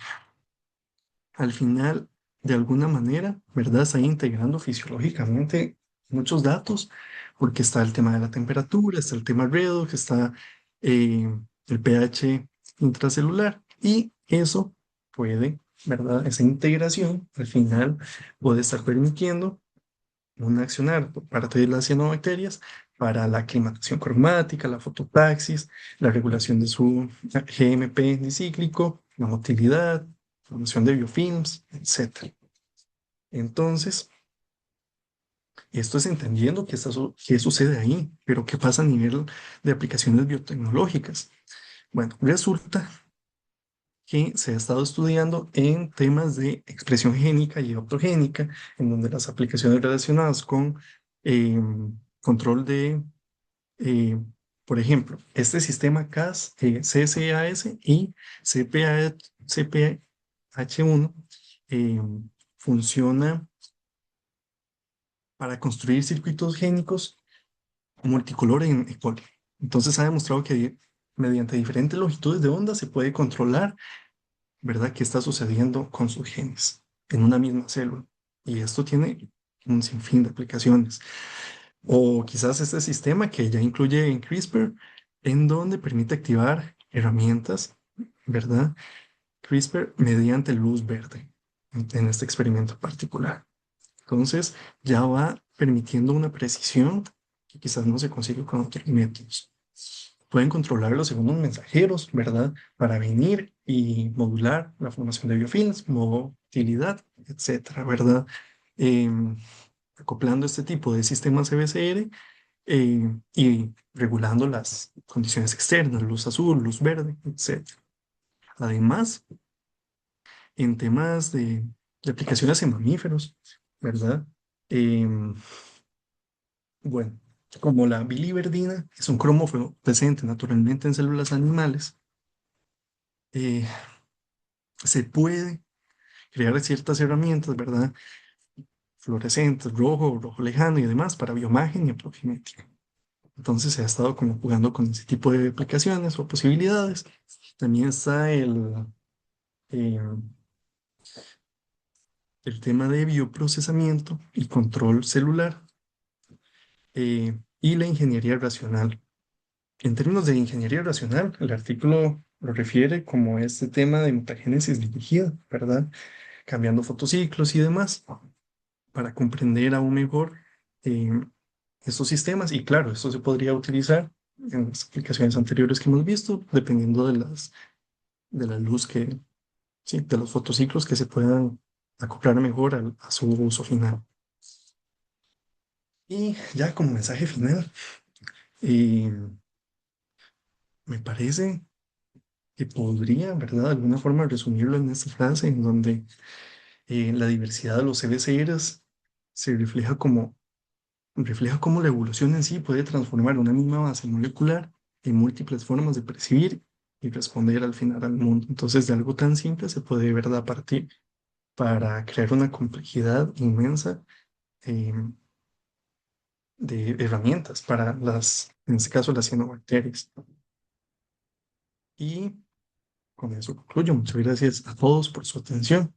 S2: al final, de alguna manera, ¿verdad? Están integrando fisiológicamente muchos datos, porque está el tema de la temperatura, está el tema redox, está eh, el pH intracelular, y eso puede, ¿verdad? Esa integración al final puede estar permitiendo un accionar por parte de las cianobacterias para la aclimatación cromática, la fototaxis, la regulación de su GMP dicíclico, la motilidad, formación de biofilms, etcétera. Entonces, esto es entendiendo qué sucede ahí, pero qué pasa a nivel de aplicaciones biotecnológicas. Bueno, resulta que se ha estado estudiando en temas de expresión génica y optogénica, en donde las aplicaciones relacionadas con control de, eh, por ejemplo, este sistema CAS, CCAS y CPA, CPH1 eh, funciona para construir circuitos génicos multicolor en E. coli. Entonces ha demostrado que mediante diferentes longitudes de onda se puede controlar, ¿verdad?, qué está sucediendo con sus genes en una misma célula. Y esto tiene un sinfín de aplicaciones. O quizás este sistema que ya incluye en CRISPR, en donde permite activar herramientas, ¿verdad? CRISPR mediante luz verde en este experimento particular. Entonces ya va permitiendo una precisión que quizás no se consigue con otros métodos. Pueden controlarlo según unos mensajeros, ¿verdad? Para venir y modular la formación de biofilms, motilidad, etcétera, ¿verdad? Em, Acoplando este tipo de sistemas CBCR y regulando las condiciones externas, luz azul, luz verde, etcétera. Además, en temas de aplicaciones en mamíferos, ¿verdad? Em, bueno, como la biliverdina es un cromóforo presente naturalmente en células animales, eh, se puede crear ciertas herramientas, ¿verdad? Fluorescentes, rojo, rojo lejano y demás para bioimagen y aproximática. Entonces se ha estado como jugando con ese tipo de aplicaciones o posibilidades. También está eh, el tema de bioprocesamiento y control celular, y la ingeniería racional. En términos de ingeniería racional, el artículo lo refiere como este tema de mutagénesis dirigida, ¿verdad? Cambiando fotociclos y demás para comprender aún mejor eh, estos sistemas. Y claro, esto se podría utilizar en las aplicaciones anteriores que hemos visto, dependiendo de la luz sí, de los fotociclos que se puedan acoplar mejor a su uso final. Y ya como mensaje final, eh, me parece que podría, ¿verdad?, de alguna forma resumirlo en esta frase en donde la diversidad de los CBCRs se refleja cómo la evolución en sí puede transformar una misma base molecular en múltiples formas de percibir y responder al final al mundo. Entonces, de algo tan simple se puede, de verdad, partir para crear una complejidad inmensa eh, de herramientas para en este caso, las cianobacterias. Y con eso concluyo. Muchas gracias a todos por su atención.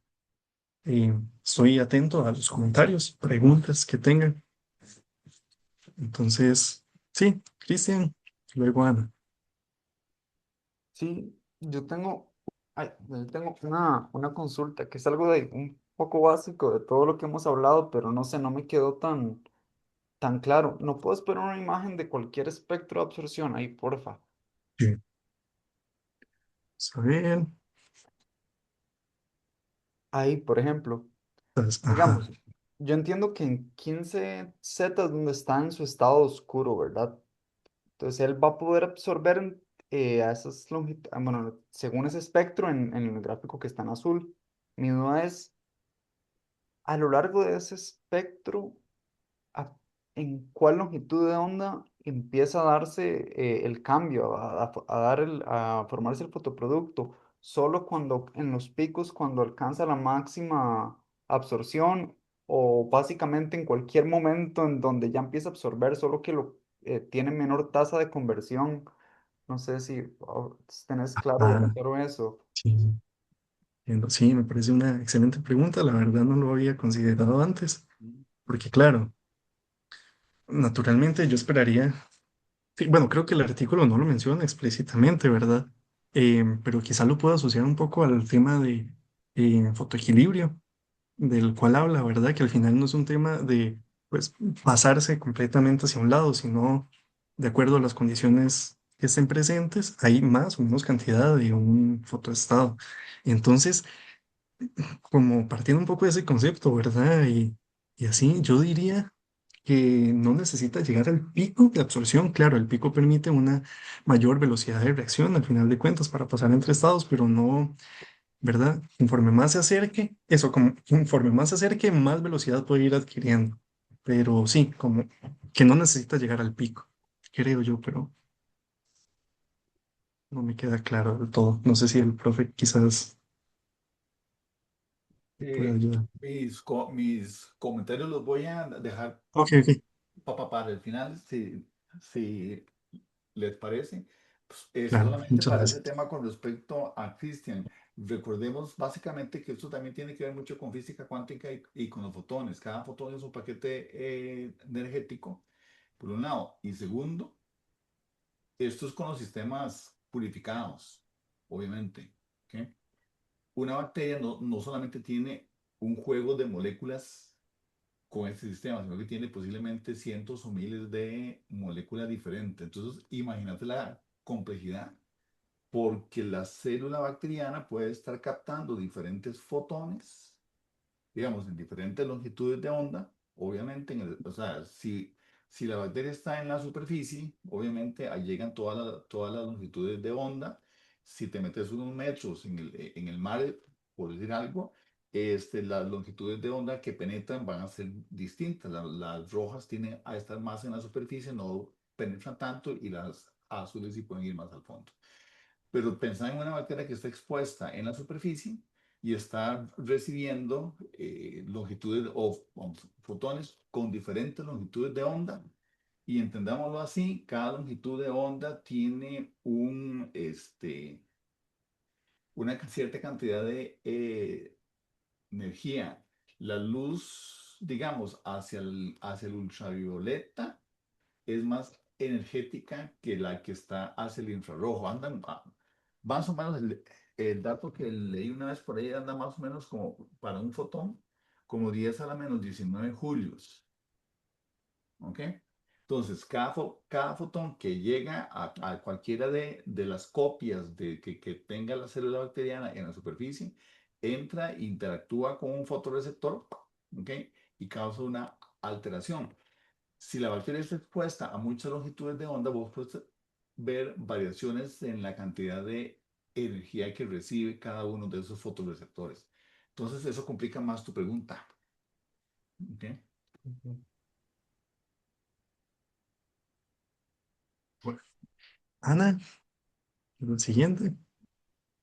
S2: Estoy atento a los comentarios, preguntas que tengan. Entonces, sí, Cristian, luego Ana.
S1: Sí, yo tengo una consulta que es algo de un poco básico de todo lo que hemos hablado, pero no sé, no me quedó tan claro. ¿No puedo esperar una imagen de cualquier espectro de absorción ahí, porfa?
S2: Sí. A ver,
S1: Ahí, por ejemplo,
S2: ajá.
S1: digamos, yo entiendo que en 15 Z es donde está en su estado oscuro, ¿verdad? Entonces él va a poder absorber a esas longitudes, bueno, según ese espectro en el gráfico que está en azul. Mi duda es, a lo largo de ese espectro, a- ¿en cuál longitud de onda empieza a darse el cambio, a formarse el fotoproducto? ¿Solo cuando en los picos, cuando alcanza la máxima absorción, o básicamente en cualquier momento en donde ya empieza a absorber, solo que tiene menor tasa de conversión? No sé si tenés claro,
S2: Ah,
S1: claro eso.
S2: sí, entiendo. Sí, me parece una excelente pregunta. La verdad no lo había considerado antes. Porque claro, naturalmente yo esperaría. Sí, bueno, creo que el artículo no lo menciona explícitamente, ¿verdad? Pero quizá lo puedo asociar un poco al tema de fotoequilibrio, del cual habla, ¿verdad? Que al final no es un tema de, pues, pasarse completamente hacia un lado, sino de acuerdo a las condiciones que estén presentes, hay más o menos cantidad de un fotoestado. Entonces, como partiendo un poco de ese concepto, ¿verdad? Y así, yo diría que no necesita llegar al pico de absorción. Claro, el pico permite una mayor velocidad de reacción al final de cuentas para pasar entre estados, pero no, ¿verdad? Conforme más se acerque, eso, como conforme más se acerque, más velocidad puede ir adquiriendo. Pero sí, como que no necesita llegar al pico, creo yo, pero no me queda claro del todo. No sé si el profe quizás me puede
S3: Eh,
S2: ayudar.
S3: mis comentarios los voy a dejar
S2: Ok, ok.
S3: para el final, si les parece. Pues,
S2: Claro,
S3: solamente
S2: muchas
S3: para ese
S2: gracias.
S3: tema con respecto a Christian, recordemos básicamente que esto también tiene que ver mucho con física cuántica y con los fotones. Cada fotón es un paquete energético, por un lado. Y segundo, esto es con los sistemas purificados, obviamente. ¿Ok? Una bacteria no solamente tiene un juego de moléculas con este sistema, sino que tiene posiblemente cientos o miles de moléculas diferentes. Entonces, imagínate la complejidad, porque la célula bacteriana puede estar captando diferentes fotones, digamos, en diferentes longitudes de onda. Obviamente, o sea, si la bacteria está en la superficie, obviamente ahí llegan todas las longitudes de onda. Si te metes unos metros en el mar, por decir algo, las longitudes de onda que penetran van a ser distintas. Las rojas tienen a estar más en la superficie, no penetran tanto, y las azules sí pueden ir más al fondo. Pero pensar en una bacteria que está expuesta en la superficie y está recibiendo longitudes o fotones con diferentes longitudes de onda. Y entendámoslo así, cada longitud de onda tiene una cierta cantidad de energía. La luz, digamos, hacia el ultravioleta es más energética que la que está hacia el infrarrojo. Más o menos el dato que leí una vez por ahí anda más o menos como para un fotón, como 10 a la menos 19 julios. ¿Ok? Entonces, cada fotón que llega a cualquiera de las copias que tenga la célula bacteriana en la superficie, entra, interactúa con un fotorreceptor, ¿ok? Y causa una alteración. Si la bacteria está expuesta a muchas longitudes de onda, vos puedes ver variaciones en la cantidad de energía que recibe cada uno de esos fotorreceptores. Entonces, eso complica más tu pregunta. ¿Ok?
S1: Ujú.
S2: Bueno, Ana, lo siguiente.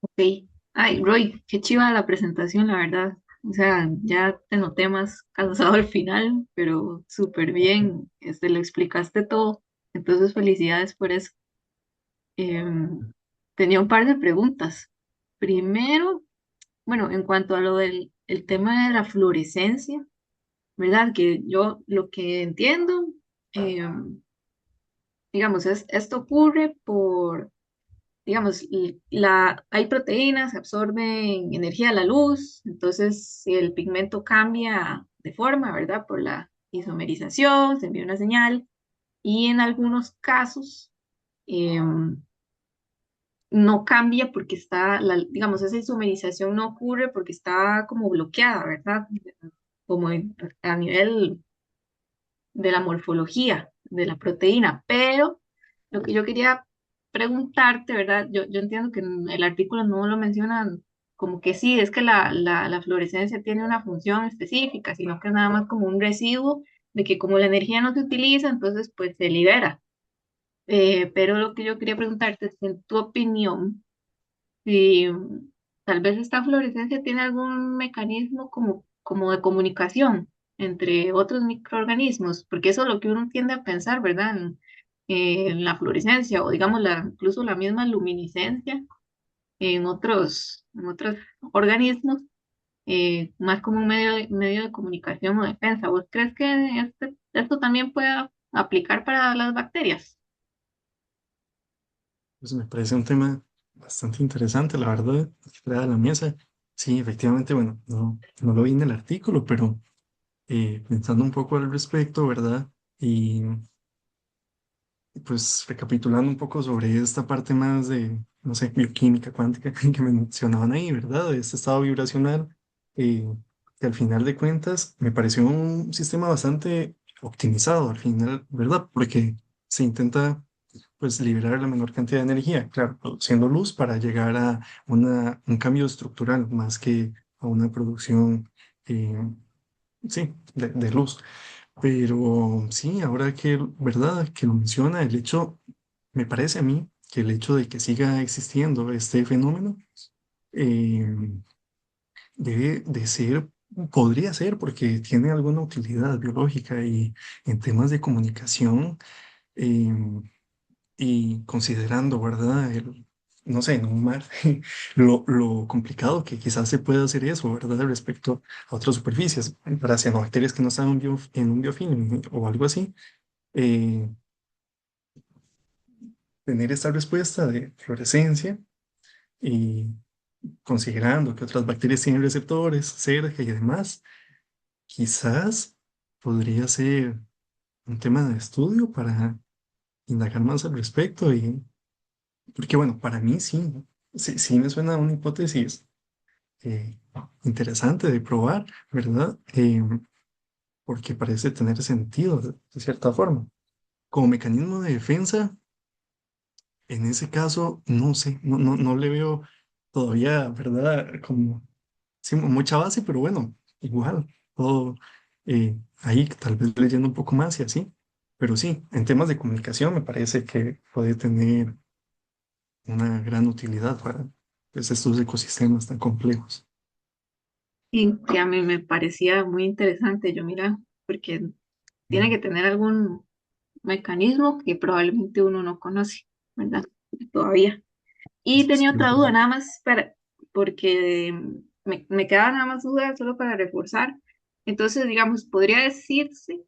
S4: Ok. Ay, Roy, qué chiva la presentación, la verdad. O sea, ya te noté más cansado al final, pero súper bien. Lo explicaste todo. Entonces, felicidades por eso. Em, Tenía un par de preguntas. Primero, bueno, en cuanto a lo del el tema de la fluorescencia, ¿verdad? Que yo lo que entiendo, em, digamos, esto ocurre por digamos, hay proteínas que absorben energía de la luz, entonces si el pigmento cambia de forma, ¿verdad? Por la isomerización, se envía una señal y en algunos casos, em, no cambia porque está, digamos, esa isomerización no ocurre porque está como bloqueada, ¿verdad? Como a nivel de la morfología de la proteína, pero lo que yo quería preguntarte, ¿verdad? Yo entiendo que en el artículo no lo mencionan como que sí, es que la fluorescencia tiene una función específica, sino que es nada más como un residuo de que como la energía no se utiliza, entonces pues se libera. Pero lo que yo quería preguntarte es, en tu opinión, si tal vez esta fluorescencia tiene algún mecanismo como de comunicación entre otros microorganismos, porque eso es lo que uno tiende a pensar, ¿verdad? En la fluorescencia o digamos incluso la misma luminiscencia en otros organismos, más como un medio de comunicación o defensa. ¿Vos crees que esto también pueda aplicar para las bacterias?
S2: Pues me parece un tema bastante interesante, la verdad, fuera de la mesa. Sí, efectivamente, bueno, no lo vi en el artículo, pero pensando un poco al respecto, ¿verdad? Y pues recapitulando un poco sobre esta parte más de, no sé, bioquímica cuántica que me mencionaban ahí, ¿verdad? De este estado vibracional, eh, que al final de cuentas me pareció un sistema bastante optimizado al final, ¿verdad? Porque se intenta pues liberar la menor cantidad de energía, claro, produciendo luz para llegar a un cambio estructural más que a una producción, eh, sí, de luz. Pero sí, ahora que, ¿verdad? Que lo menciona, el hecho, me parece a mí que el hecho de que siga existiendo este fenómeno eh, debe de ser, podría ser, porque tiene alguna utilidad biológica y en temas de comunicación. eh, y considerando, ¿verdad? No sé, en un mar, lo complicado que quizás se puede hacer eso, ¿verdad? Respecto a otras superficies, para cianobacterias que no están en un biofilm o algo así, eh, tener esta respuesta de fluorescencia y considerando que otras bacterias tienen receptores cerca y demás, quizás podría ser un tema de estudio para indagar más al respecto y porque bueno, para mí sí, sí me suena una hipótesis eh, interesante de probar, ¿verdad? Porque parece tener sentido de cierta forma. Como mecanismo de defensa, en ese caso, no sé, no le veo todavía, ¿verdad? Como, sí, mucha base, pero bueno, igual, todo ahí, tal vez leyendo un poco más y así. Pero sí, en temas de comunicación me parece que puede tener una gran utilidad para pues, estos ecosistemas tan complejos.
S4: Y que a mí me parecía muy interesante, yo mira, porque tiene
S2: Mm,
S4: que tener algún mecanismo que probablemente uno no conoce, ¿verdad? Todavía. Y tenía
S2: sí,
S4: otra duda, nada más porque me quedaba nada más duda solo para reforzar. Entonces, digamos, podría decirse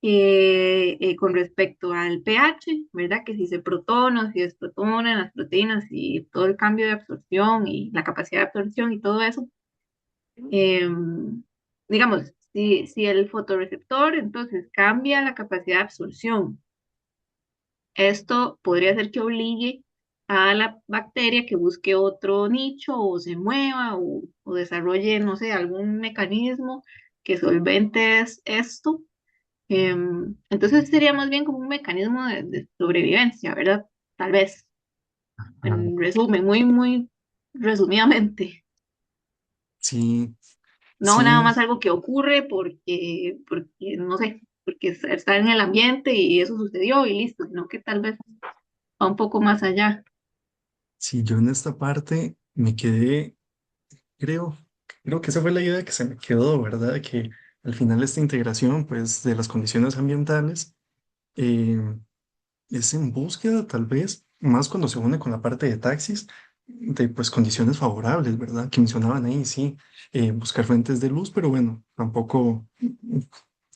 S4: que con respecto al pH, ¿verdad? Que si se protona, si es protona en las proteínas y todo el cambio de absorción y la capacidad de absorción y todo eso, digamos, si el fotorreceptor entonces cambia la capacidad de absorción, esto podría ser que obligue a la bacteria que busque otro nicho o se mueva o desarrolle, no sé, algún mecanismo que solvente esto. Entonces sería más bien como un mecanismo de sobrevivencia, ¿verdad? Tal vez,
S2: ah,
S4: en resumen, muy resumidamente.
S2: sí,
S4: No nada
S2: sí,
S4: más algo que ocurre porque no sé, porque está en el ambiente y eso sucedió y listo, sino que tal vez va un poco más allá.
S2: sí, yo en esta parte me quedé, creo, creo que esa fue la idea que se me quedó, ¿verdad? Que al final esta integración, pues, de las condiciones ambientales eh, es en búsqueda, tal vez, más cuando se une con la parte de taxis, de, pues, condiciones favorables, ¿verdad? Que mencionaban ahí, sí, buscar fuentes de luz, pero bueno, tampoco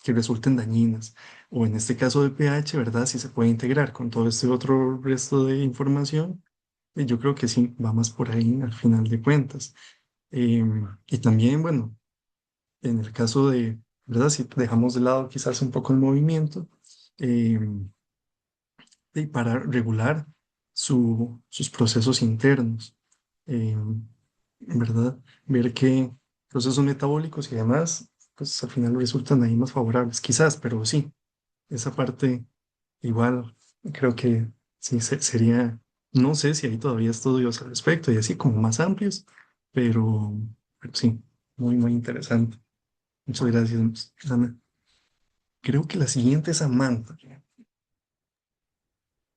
S2: que resulten dañinas. O en este caso de pH, ¿verdad? Si se puede integrar con todo este otro resto de información, yo creo que sí, va más por ahí al final de cuentas. Y también, bueno, en el caso de, ¿verdad? Si dejamos de lado quizás un poco el movimiento, em, y para regular. sus procesos internos, eh, ¿verdad? Ver qué procesos metabólicos y demás, pues al final resultan ahí más favorables, quizás, pero sí, esa parte igual creo que sí sería, no sé si hay todavía estudios al respecto y así como más amplios, pero sí, muy, muy interesante. Muchas gracias, Ana. Creo que la siguiente es Samantha.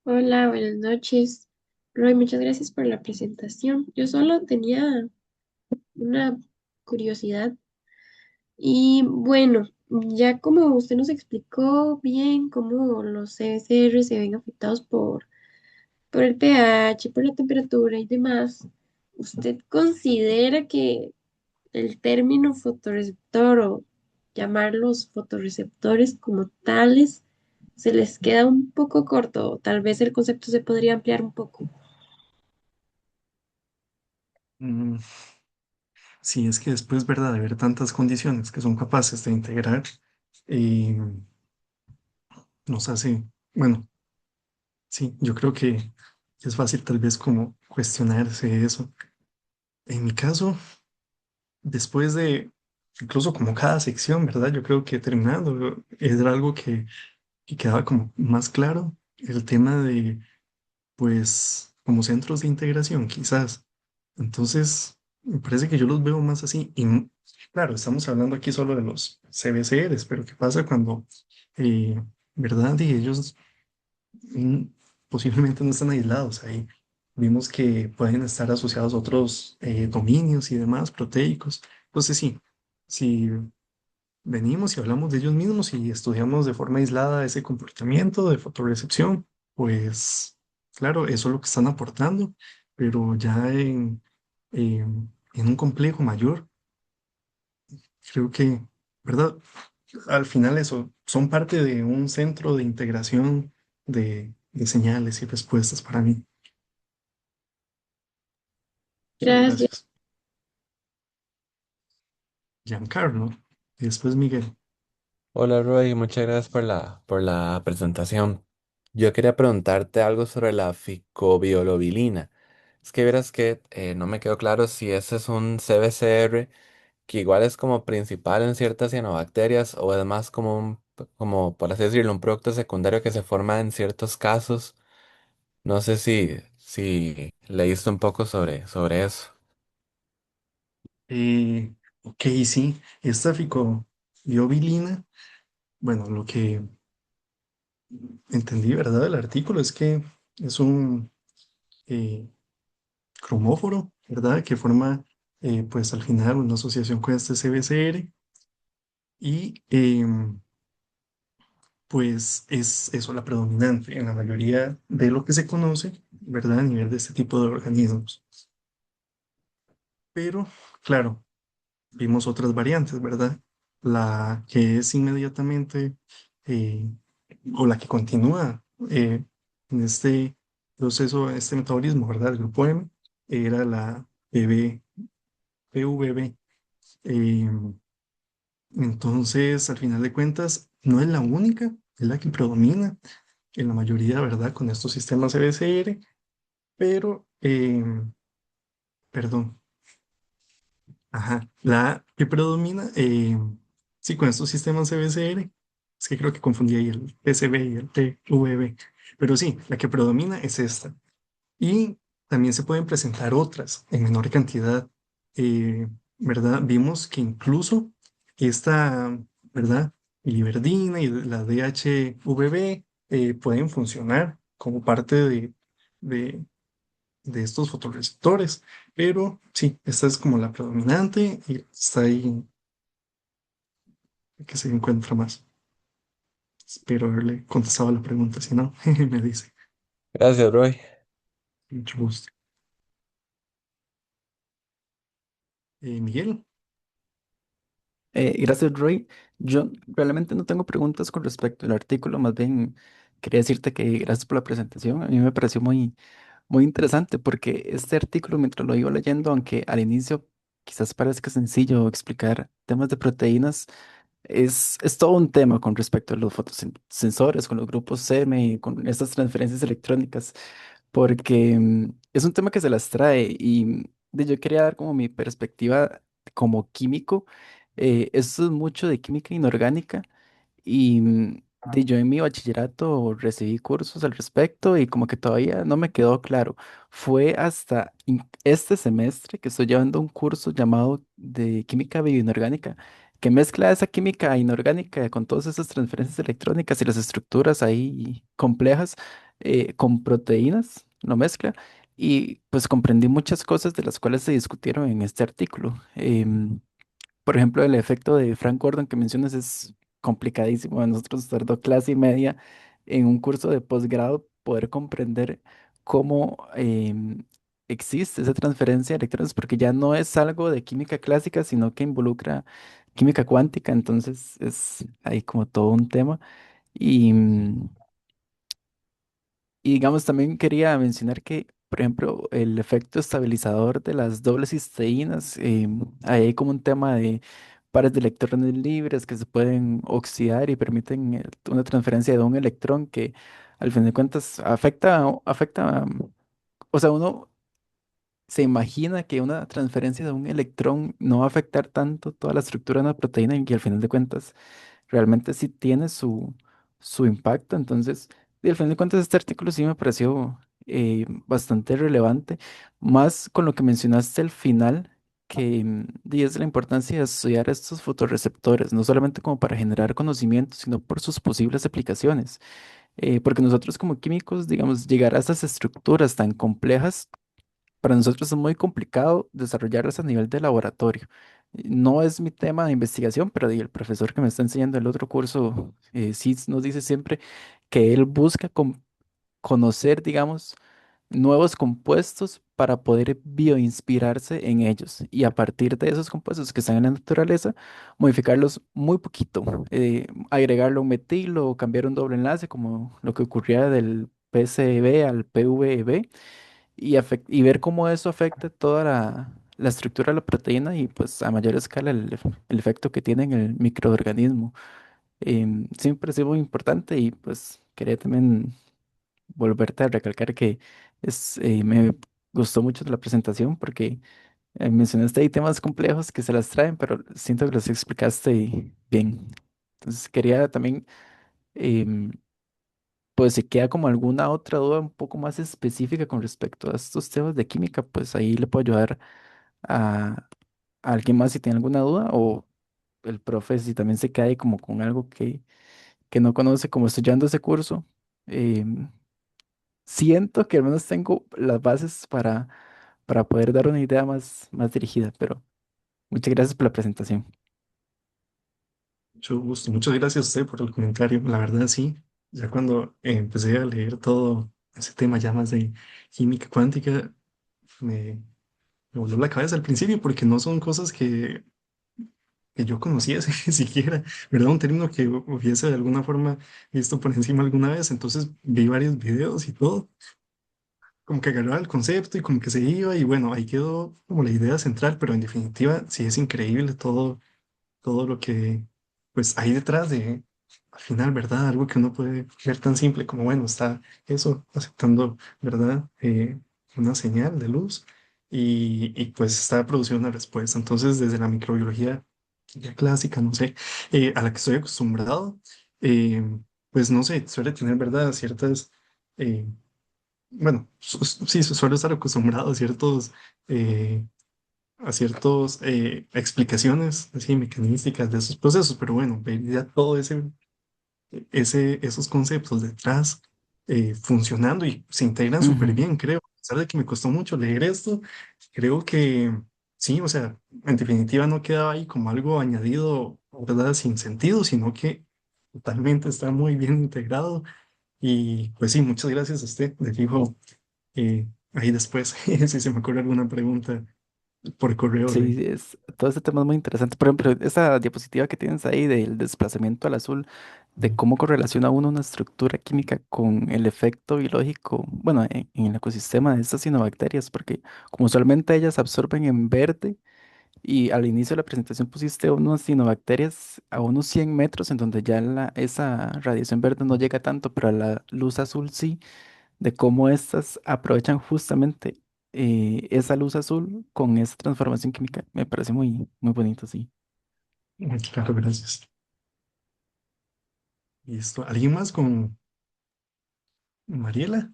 S5: Hola, buenas noches. Roy, muchas gracias por la presentación. Yo solo tenía una curiosidad y bueno, ya como usted nos explicó bien cómo los CBCR se ven afectados por el pH, por la temperatura y demás, ¿usted considera que el término fotorreceptor o llamarlos fotorreceptores como tales se les queda un poco corto? O tal vez el concepto se podría ampliar un poco.
S2: Mm, sí, es que después, ¿verdad? De ver tantas condiciones que son capaces de integrar, eh, nos hace, bueno, sí, yo creo que es fácil tal vez como cuestionarse eso. En mi caso, después de, incluso como cada sección, ¿verdad? Yo creo que terminando, era algo que quedaba como más claro, el tema de, pues, como centros de integración, quizás. Entonces, me parece que yo los veo más así. Y claro, estamos hablando aquí solo de los CBCRs, pero ¿qué pasa cuando, eh, ¿verdad? Y ellos mm, posiblemente no están aislados ahí. Vimos que pueden estar asociados a otros dominios y demás, proteicos. Entonces, sí, si venimos y hablamos de ellos mismos y estudiamos de forma aislada ese comportamiento de fotorrecepción, pues claro, eso es lo que están aportando, pero ya en un complejo mayor, creo que, ¿verdad? Al final eso, son parte de un centro de integración de señales y respuestas para mí. Muchas
S5: Gracias.
S2: gracias. Giancarlo. Y después Miguel.
S6: Hola Roy, muchas gracias por la presentación. Yo quería preguntarte algo sobre la ficobiolobilina. Es que verás que no me quedó claro si ese es un CBCR que igual es como principal en ciertas cianobacterias o es más como como por así decirlo, un producto secundario que se forma en ciertos casos. No sé si leíste un poco sobre eso.
S2: Ok, sí, esta ficobiobilina, bueno, lo que entendí, ¿verdad? Del artículo es que es un eh, cromóforo, ¿verdad? Que forma, pues al final una asociación con este CBCR y pues es eso la predominante en la mayoría de lo que se conoce, ¿verdad? A nivel de este tipo de organismos. Pero, claro, vimos otras variantes, ¿verdad? La que es inmediatamente eh, o la que continúa en este proceso, en este metabolismo, ¿verdad? El grupo M era la PVB. Eh, entonces, al final de cuentas, no es la única, es la que predomina en la mayoría, ¿verdad? Con estos sistemas CBCR, pero, perdón, ajá, la que predomina, sí, con estos sistemas CBCR, es que creo que confundí ahí el PCB y el TVB, pero sí, la que predomina es esta. Y también se pueden presentar otras en menor cantidad, eh, ¿verdad? Vimos que incluso esta, ¿verdad? Biliverdina y la DHVB pueden funcionar como parte de, de estos fotorreceptores, pero sí, esta es como la predominante y está ahí que se encuentra más. Espero haberle contestado la pregunta, si no, me dice,
S6: Gracias, Roy.
S2: mucho gusto. Miguel.
S7: Gracias, Roy. Yo realmente no tengo preguntas con respecto al artículo, más bien quería decirte que gracias por la presentación. A mí me pareció muy interesante porque este artículo, mientras lo iba leyendo, aunque al inicio quizás parezca sencillo explicar temas de proteínas, es todo un tema con respecto a los fotosensores, con los grupos SEM y con estas transferencias electrónicas. porque es un tema que se las trae y yo quería dar como mi perspectiva como químico. Esto es mucho de química inorgánica y yo en mi bachillerato recibí cursos al respecto y como que todavía no me quedó claro. Fue hasta este semestre que estoy llevando un curso llamado de química bioinorgánica, que mezcla esa química inorgánica con todas esas transferencias electrónicas y las estructuras ahí complejas con proteínas, lo mezcla. Y pues comprendí muchas cosas de las cuales se discutieron en este artículo. Por ejemplo, el efecto de Frank Gordon que mencionas es complicadísimo. A nosotros nos tardó clase y media en un curso de posgrado poder comprender cómo existe esa transferencia de electrones, porque ya no es algo de química clásica, sino que involucra química cuántica. Entonces es ahí como todo un tema. Y, y digamos, también quería mencionar que, por ejemplo, el efecto estabilizador de las dobles cisteínas, ahí hay como un tema de pares de electrones libres que se pueden oxidar y permiten una transferencia de un electrón que al fin de cuentas afecta, o sea, uno se imagina que una transferencia de un electrón no va a afectar tanto toda la estructura de una proteína y que al final de cuentas realmente sí tiene su impacto. Entonces, y al final de cuentas, este artículo sí me pareció bastante relevante, más con lo que mencionaste al final, que es la importancia de estudiar estos fotorreceptores, no solamente como para generar conocimiento, sino por sus posibles aplicaciones. Porque nosotros como químicos, digamos, llegar a estas estructuras tan complejas, para nosotros es muy complicado desarrollarlas a nivel de laboratorio. No es mi tema de investigación, pero el profesor que me está enseñando el otro curso sí nos dice siempre que él busca conocer, digamos, nuevos compuestos para poder bioinspirarse en ellos y a partir de esos compuestos que están en la naturaleza, modificarlos muy poquito, agregarle un metilo o cambiar un doble enlace, como lo que ocurría del PCB al PVB y ver cómo eso afecta toda la estructura de la proteína y pues a mayor escala el efecto que tiene en el microorganismo. Sí me pareció muy importante y pues quería también volverte a recalcar que me gustó mucho la presentación porque mencionaste ahí temas complejos que se las traen, pero siento que los explicaste bien. Entonces quería también, em, pues si queda como alguna otra duda un poco más específica con respecto a estos temas de química, pues ahí le puedo ayudar a, a alguien más si tiene alguna duda o el profe si también se queda ahí como con algo que no conoce, como estudiando ese curso. em, Siento que al menos tengo las bases para poder dar una idea más dirigida, pero muchas gracias por la presentación.
S2: Mucho gusto. Muchas gracias a usted por el comentario. La verdad, sí. Ya cuando empecé a leer todo ese tema ya más de química cuántica, me, me voló la cabeza al principio porque no son cosas que yo conocía siquiera, ¿verdad? Un término que hubiese de alguna forma visto por encima alguna vez. Entonces vi varios videos y todo, como que agarraba el concepto y como que se iba y bueno, ahí quedó como la idea central, pero en definitiva sí es increíble todo lo que pues hay detrás de, al final, ¿verdad? Algo que uno puede ver tan simple como, bueno, está eso, aceptando, ¿verdad? Una señal de luz y pues está produciendo una respuesta. Entonces, desde la microbiología ya clásica, no sé, a la que estoy acostumbrado, eh, pues no sé, suele tener, ¿verdad? Ciertas, eh, bueno, sí, suele estar acostumbrado eh, a ciertas explicaciones así mecanísticas de esos procesos, pero bueno, ver ya todo esos conceptos detrás funcionando y se integran súper
S7: Ujú.
S2: bien, creo. A pesar de que me costó mucho leer esto, creo que sí, o sea, en definitiva no quedaba ahí como algo añadido, ¿verdad? Sin sentido, sino que totalmente está muy bien integrado. Y pues sí, muchas gracias a usted. Le digo ahí después, si se me ocurre alguna pregunta por correo.
S7: Sí, todo este tema es muy interesante. Por ejemplo, esa diapositiva que tienes ahí del desplazamiento al azul, de cómo correlaciona uno una estructura química con el efecto biológico, bueno, en el ecosistema de estas cianobacterias, porque como usualmente ellas absorben en verde, y al inicio de la presentación pusiste unas cianobacterias a unos 100 metros, en donde ya esa radiación verde no llega tanto, pero a la luz azul sí. de cómo estas aprovechan justamente esa luz azul con esa transformación química. Me parece muy, muy bonito, sí.
S2: Claro, gracias. Listo. ¿Alguien más con Mariela?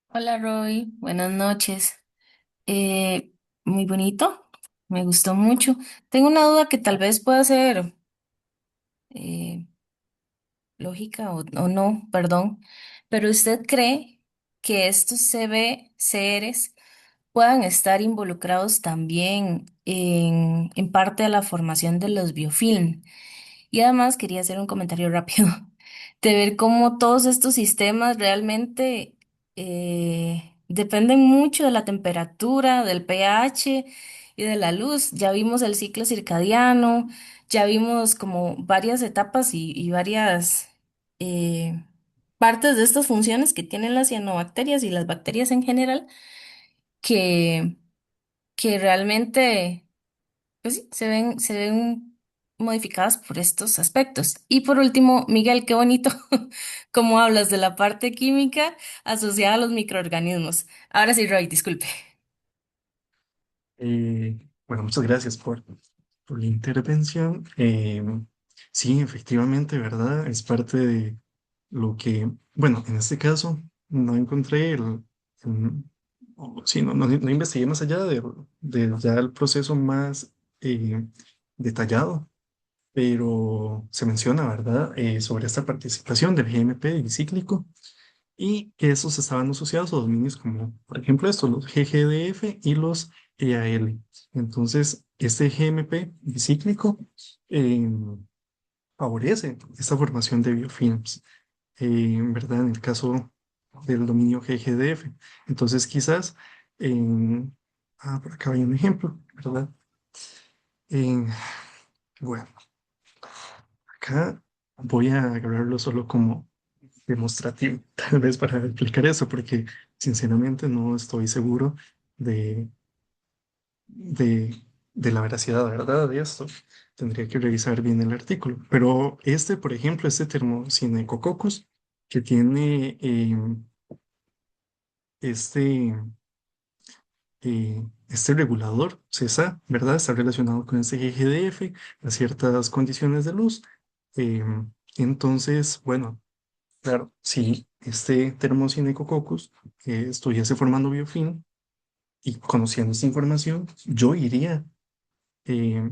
S8: Hola Roy, buenas noches. Eh, Muy bonito, me gustó mucho. Tengo una duda que tal vez pueda ser eh, lógica o no, perdón, pero ¿usted cree que estos CBCRs puedan estar involucrados también en parte de la formación de los biofilm? Y además quería hacer un comentario rápido de ver cómo todos estos sistemas realmente dependen mucho de la temperatura, del pH y de la luz. Ya vimos el ciclo circadiano, ya vimos como varias etapas y varias eh, partes de estas funciones que tienen las cianobacterias y las bacterias en general que, que realmente pues sí, se ven modificadas por estos aspectos. Y por último, Miguel, qué bonito cómo hablas de la parte química asociada a los microorganismos. Ahora sí, Roy, disculpe.
S2: Bueno, muchas gracias por la intervención. Sí, efectivamente, ¿verdad? Es parte de lo que, bueno, en este caso no encontré el- sí, no investigué más allá de ya el proceso más detallado, pero se menciona, ¿verdad? Sobre esta participación del GMP bicíclico y que estos estaban asociados a dominios como, por ejemplo, estos, los GGDF y los EAL. Entonces, este GMP bicíclico eh, favorece esta formación de biofilms, ¿verdad? En el caso del dominio GGDF. Entonces, quizás, por acá hay un ejemplo, ¿verdad? En- bueno, acá voy a agarrarlo solo como demostrativo, tal vez para explicar eso, porque sinceramente no estoy seguro de, de, de la veracidad, ¿verdad? De esto. Tendría que revisar bien el artículo. Pero este, por ejemplo, este Thermosynechococcus, que tiene este, este regulador, CESA, ¿verdad? Está relacionado con este GGDF, a ciertas condiciones de luz. Entonces, bueno, claro, si este Thermosynechococcus estuviese formando biofilm y conociendo esta información, yo iría, eh,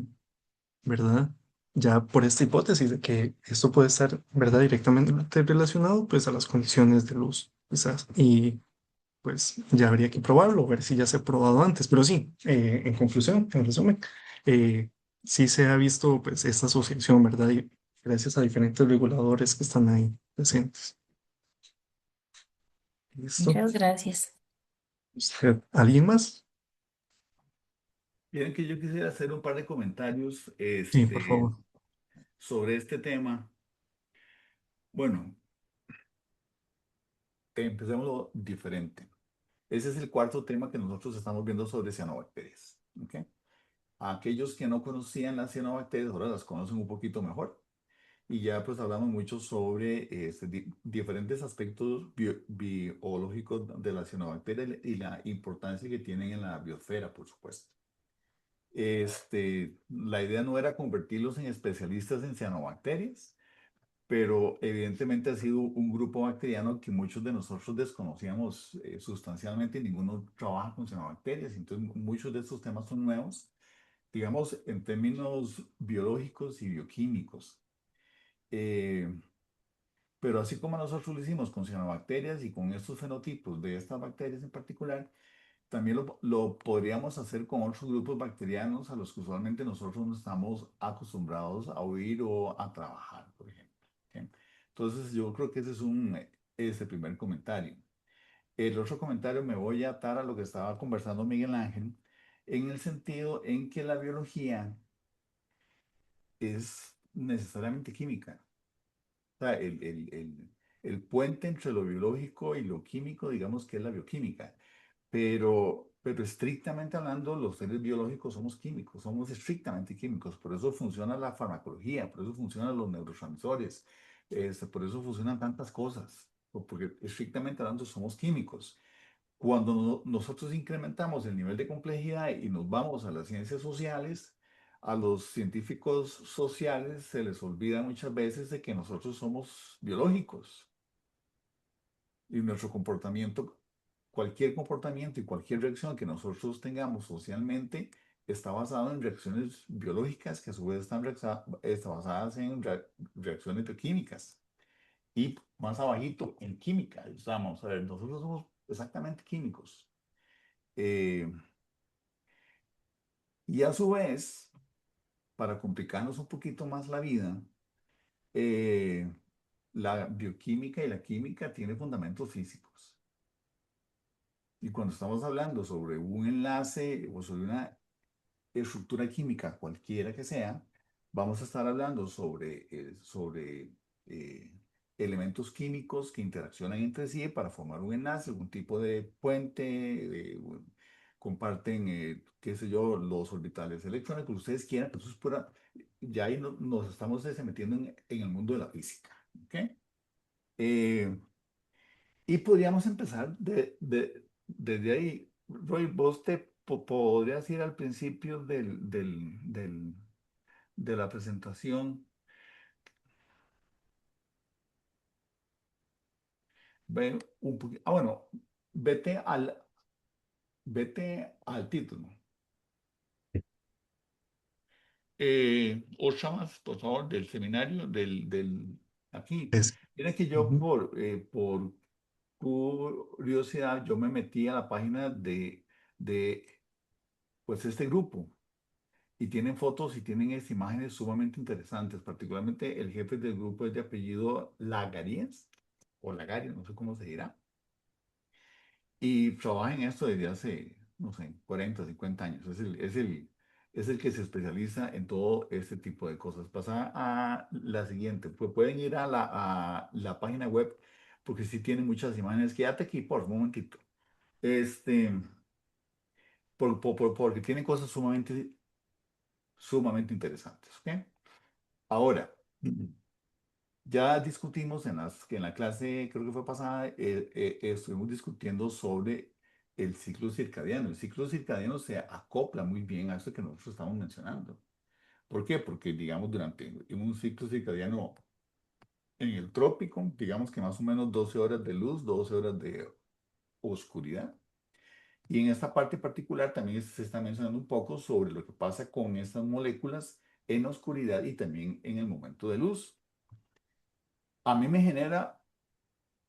S2: ¿verdad? Ya por esta hipótesis de que esto puede estar, ¿verdad? Directamente relacionado, pues, a las condiciones de luz, quizás. Y pues ya habría que probarlo, ver si ya se ha probado antes. Pero sí, en conclusión, en resumen, eh, sí se ha visto, pues, esta asociación, ¿verdad? Y gracias a diferentes reguladores que están ahí presentes. ¿Listo?
S8: Muchas gracias.
S2: ¿Alguien más?
S3: Miren que yo quisiera hacer un par de comentarios
S2: Sí, por favor.
S3: sobre este tema. Bueno, empecemos lo diferente. Ese es el cuarto tema que nosotros estamos viendo sobre cianobacterias. ¿Ok? Aquellos que no conocían las cianobacterias ahora las conocen un poquito mejor. Y ya pues hablamos mucho sobre diferentes aspectos biológicos de la cianobacteria y la importancia que tienen en la biosfera, por supuesto. La idea no era convertirlos en especialistas en cianobacterias, pero evidentemente ha sido un grupo bacteriano que muchos de nosotros desconocíamos sustancialmente y ninguno trabaja con cianobacterias. Entonces muchos de estos temas son nuevos, digamos, en términos biológicos y bioquímicos. Eh, pero así como nosotros lo hicimos con cianobacterias y con estos fenotipos de estas bacterias en particular, también lo podríamos hacer con otros grupos bacterianos a los que usualmente nosotros no estamos acostumbrados a oír o a trabajar, por ejemplo. ¿Ok? Entonces, yo creo que ese es ese primer comentario. El otro comentario me voy a atar a lo que estaba conversando Miguel Ángel, en el sentido en que la biología es necesariamente química. O sea, el puente entre lo biológico y lo químico, digamos que es la bioquímica. Pero estrictamente hablando, los seres biológicos somos químicos, somos estrictamente químicos. Por eso funciona la farmacología, por eso funcionan los neurotransmisores, por eso funcionan tantas cosas. porque estrictamente hablando somos químicos. Cuando nosotros incrementamos el nivel de complejidad y nos vamos a las ciencias sociales, a los científicos sociales se les olvida muchas veces de que nosotros somos biológicos y nuestro comportamiento, cualquier comportamiento y cualquier reacción que nosotros tengamos socialmente está basado en reacciones biológicas que a su vez están basadas en reacciones bioquímicas. Y más abajito, en química. O sea, vamos a ver, nosotros somos exactamente químicos. Eh, y a su vez, para complicarnos un poquito más la vida, eh, la bioquímica y la química tienen fundamentos físicos. Y cuando estamos hablando sobre un enlace o sobre una estructura química, cualquiera que sea, vamos a estar hablando sobre eh, elementos químicos que interaccionan entre sí para formar un enlace, algún tipo de puente, comparten, qué sé yo, los orbitales electrónicos, que ustedes quieran, pero eso es pura, ya ahí nos estamos metiendo en el mundo de la física, ¿ok? Eh, y podríamos empezar desde ahí. Roy, vos te podrías ir al principio de la presentación. Ve bueno, vete al título. Otra más, por favor, del seminario, aquí.
S2: Es,
S3: Mira que yo
S2: ujú.
S3: por curiosidad, yo me metí a la página de pues, este grupo. Y tienen fotos y tienen imágenes sumamente interesantes. Particularmente el jefe del grupo es de apellido Lagarías, o Lagario, no sé cómo se dirá. Y trabaja en esto desde hace, no sé, 40 50 años. Es el que se especializa en todo este tipo de cosas. Pasa a la siguiente. Pues pueden ir a la página web porque sí tiene muchas imágenes. Quédate aquí por un momentito. Este, porque tiene cosas sumamente interesantes. ¿Ok? Ahora, ya discutimos en la clase, creo que fue pasada, estuvimos discutiendo sobre el ciclo circadiano. El ciclo circadiano se acopla muy bien a esto que nosotros estamos mencionando. ¿Por qué? Porque, digamos, durante en un ciclo circadiano en el trópico, digamos que más o menos 12 horas de luz, 12 horas de oscuridad. Y en esta parte particular también se está mencionando un poco sobre lo que pasa con estas moléculas en la oscuridad y también en el momento de luz. A mí me genera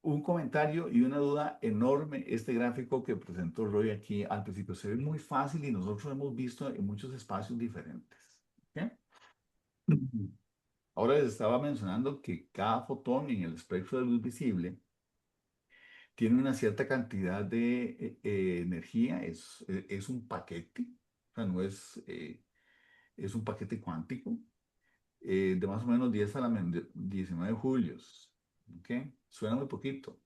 S3: un comentario y una duda enorme este gráfico que presentó Roy aquí al principio. Se ve muy fácil y nosotros lo hemos visto en muchos espacios diferentes. ¿Ok? Ahora les estaba mencionando que cada fotón en el espectro de luz visible tiene una cierta cantidad de energía, es un paquete, o sea, no es, es un paquete cuántico de más o menos 10 a la 19 julios. ¿Ok? Suena muy poquito.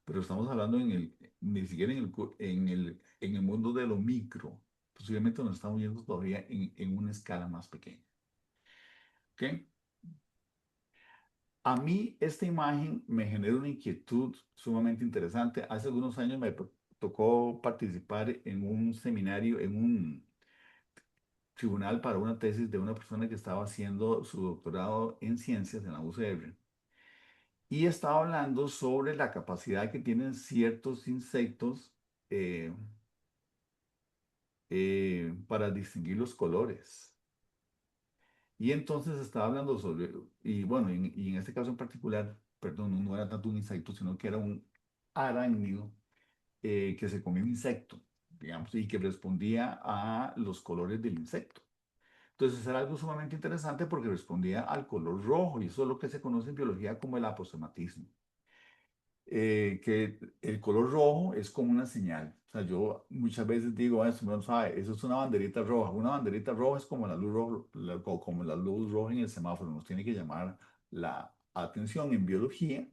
S3: Pero estamos hablando ni siquiera en el mundo de lo micro. Posiblemente nos estamos viendo todavía en una escala más pequeña. ¿Ok? A mí esta imagen me genera una inquietud sumamente interesante. Hace algunos años me tocó participar en un seminario, en un tribunal para una tesis de una persona que estaba haciendo su doctorado en ciencias en la UCR. Y estaba hablando sobre la capacidad que tienen ciertos insectos eh, para distinguir los colores. Y entonces estaba hablando sobre, y bueno, y en este caso en particular, perdón, no era tanto un insecto, sino que era un arácnido que se comía un insecto, digamos, y que respondía a los colores del insecto. Entonces era algo sumamente interesante porque respondía al color rojo, y eso es lo que se conoce en biología como el aposematismo. Que el color rojo es como una señal. O sea, yo muchas veces digo, eso no sabe, eso es una banderita roja. Una banderita roja es como la luz roja, como la luz roja en el semáforo, nos tiene que llamar la atención. En biología,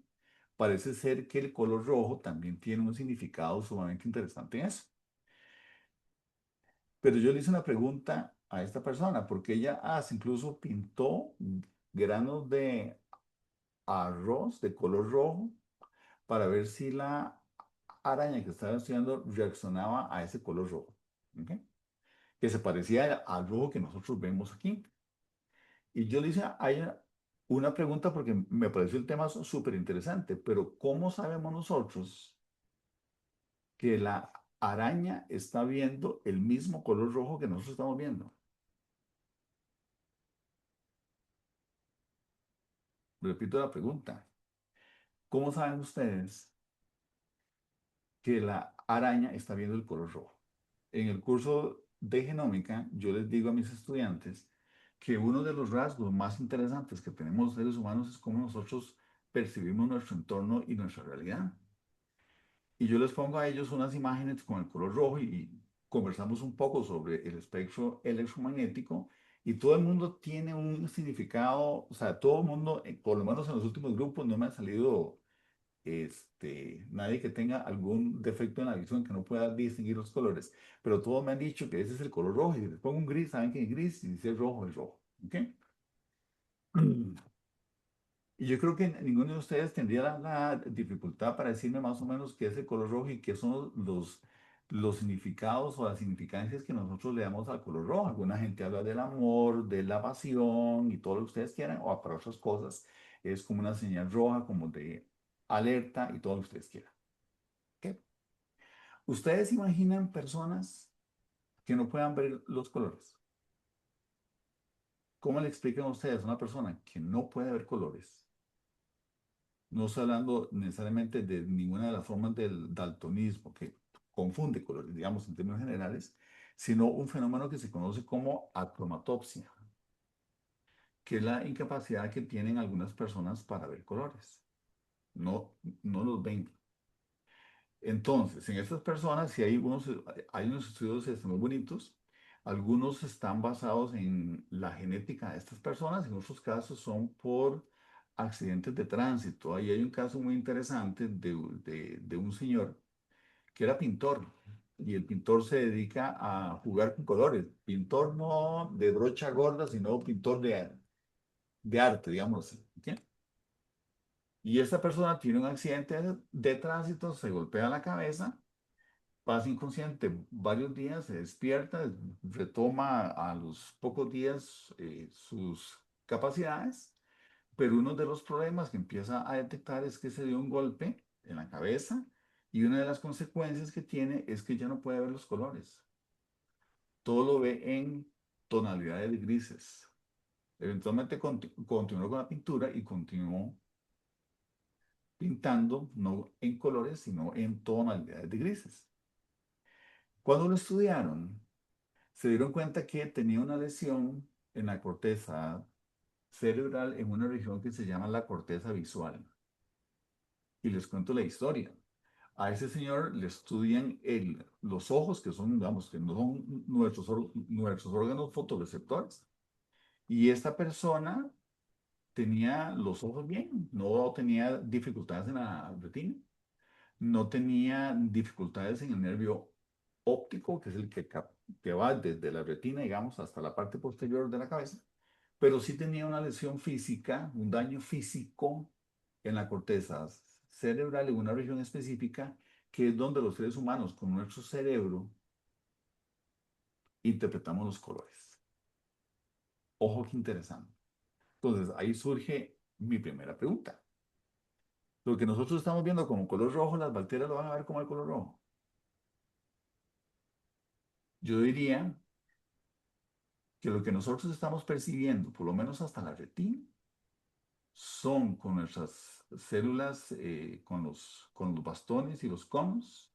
S3: parece ser que el color rojo también tiene un significado sumamente interesante en eso. Pero yo le hice una pregunta a esta persona, porque ella incluso pintó granos de arroz de color rojo para ver si la araña que estaba estudiando reaccionaba a ese color rojo, ¿ok? Que se parecía al rojo que nosotros vemos aquí. Y yo le hice a ella una pregunta porque me pareció el tema súper interesante, pero ¿cómo sabemos nosotros que la araña está viendo el mismo color rojo que nosotros estamos viendo? Repito la pregunta. ¿Cómo saben ustedes que la araña está viendo el color rojo? En el curso de genómica, yo les digo a mis estudiantes que uno de los rasgos más interesantes que tenemos los seres humanos es cómo nosotros percibimos nuestro entorno y nuestra realidad. Y yo les pongo a ellos unas imágenes con el color rojo y conversamos un poco sobre el espectro electromagnético y todo el mundo tiene un significado, o sea, todo el mundo, por lo menos en los últimos grupos, no me ha salido nadie que tenga algún defecto en la visión, que no pueda distinguir los colores, pero todos me han dicho que ese es el color rojo y si les pongo un gris, saben que es gris y si es rojo, es rojo. ¿Ok? Y yo creo que ninguno de ustedes tendría la dificultad para decirme más o menos qué es el color rojo y qué son los significados o las significancias que nosotros le damos al color rojo. Alguna gente habla del amor, de la pasión y todo lo que ustedes quieran, o para otras cosas es como una señal roja, como de alerta y todo lo que ustedes quieran. ¿Ok? ¿Ustedes imaginan personas que no puedan ver los colores? ¿Cómo le explican a ustedes a una persona que no puede ver colores? No estoy hablando necesariamente de ninguna de las formas del daltonismo que confunde colores, digamos, en términos generales, sino un fenómeno que se conoce como acromatopsia, que es la incapacidad que tienen algunas personas para ver colores. No, no los ven. Entonces, en estas personas, si hay unos estudios muy bonitos, algunos están basados en la genética de estas personas, en otros casos son por accidentes de tránsito. Ahí hay un caso muy interesante de un señor que era pintor y el pintor se dedica a jugar con colores. Pintor no de brocha gorda, sino pintor de arte, digamos así. ¿Ok? Y esta persona tiene un accidente de tránsito, se golpea la cabeza, pasa inconsciente varios días, se despierta, retoma a los pocos días sus capacidades, pero uno de los problemas que empieza a detectar es que se dio un golpe en la cabeza y una de las consecuencias que tiene es que ya no puede ver los colores. Todo lo ve en tonalidades de grises. Eventualmente continuó con la pintura y continuó pintando no en colores, sino en tonalidades de grises. Cuando lo estudiaron, se dieron cuenta que tenía una lesión en la corteza cerebral en una región que se llama la corteza visual. Y les cuento la historia. A ese señor le estudian los ojos, que son, digamos, que no son nuestros órganos fotorreceptores. Y esta persona tenía los ojos bien, no tenía dificultades en la retina, no tenía dificultades en el nervio óptico, que es el que va desde la retina, digamos, hasta la parte posterior de la cabeza, pero sí tenía una lesión física, un daño físico en la corteza cerebral, en una región específica, que es donde los seres humanos, con nuestro cerebro, interpretamos los colores. Ojo, qué interesante. Entonces, ahí surge mi primera pregunta. Lo que nosotros estamos viendo como color rojo, las bacterias lo van a ver como el color rojo. Yo diría que lo que nosotros estamos percibiendo, por lo menos hasta la retina, son con nuestras células, con los bastones y los conos,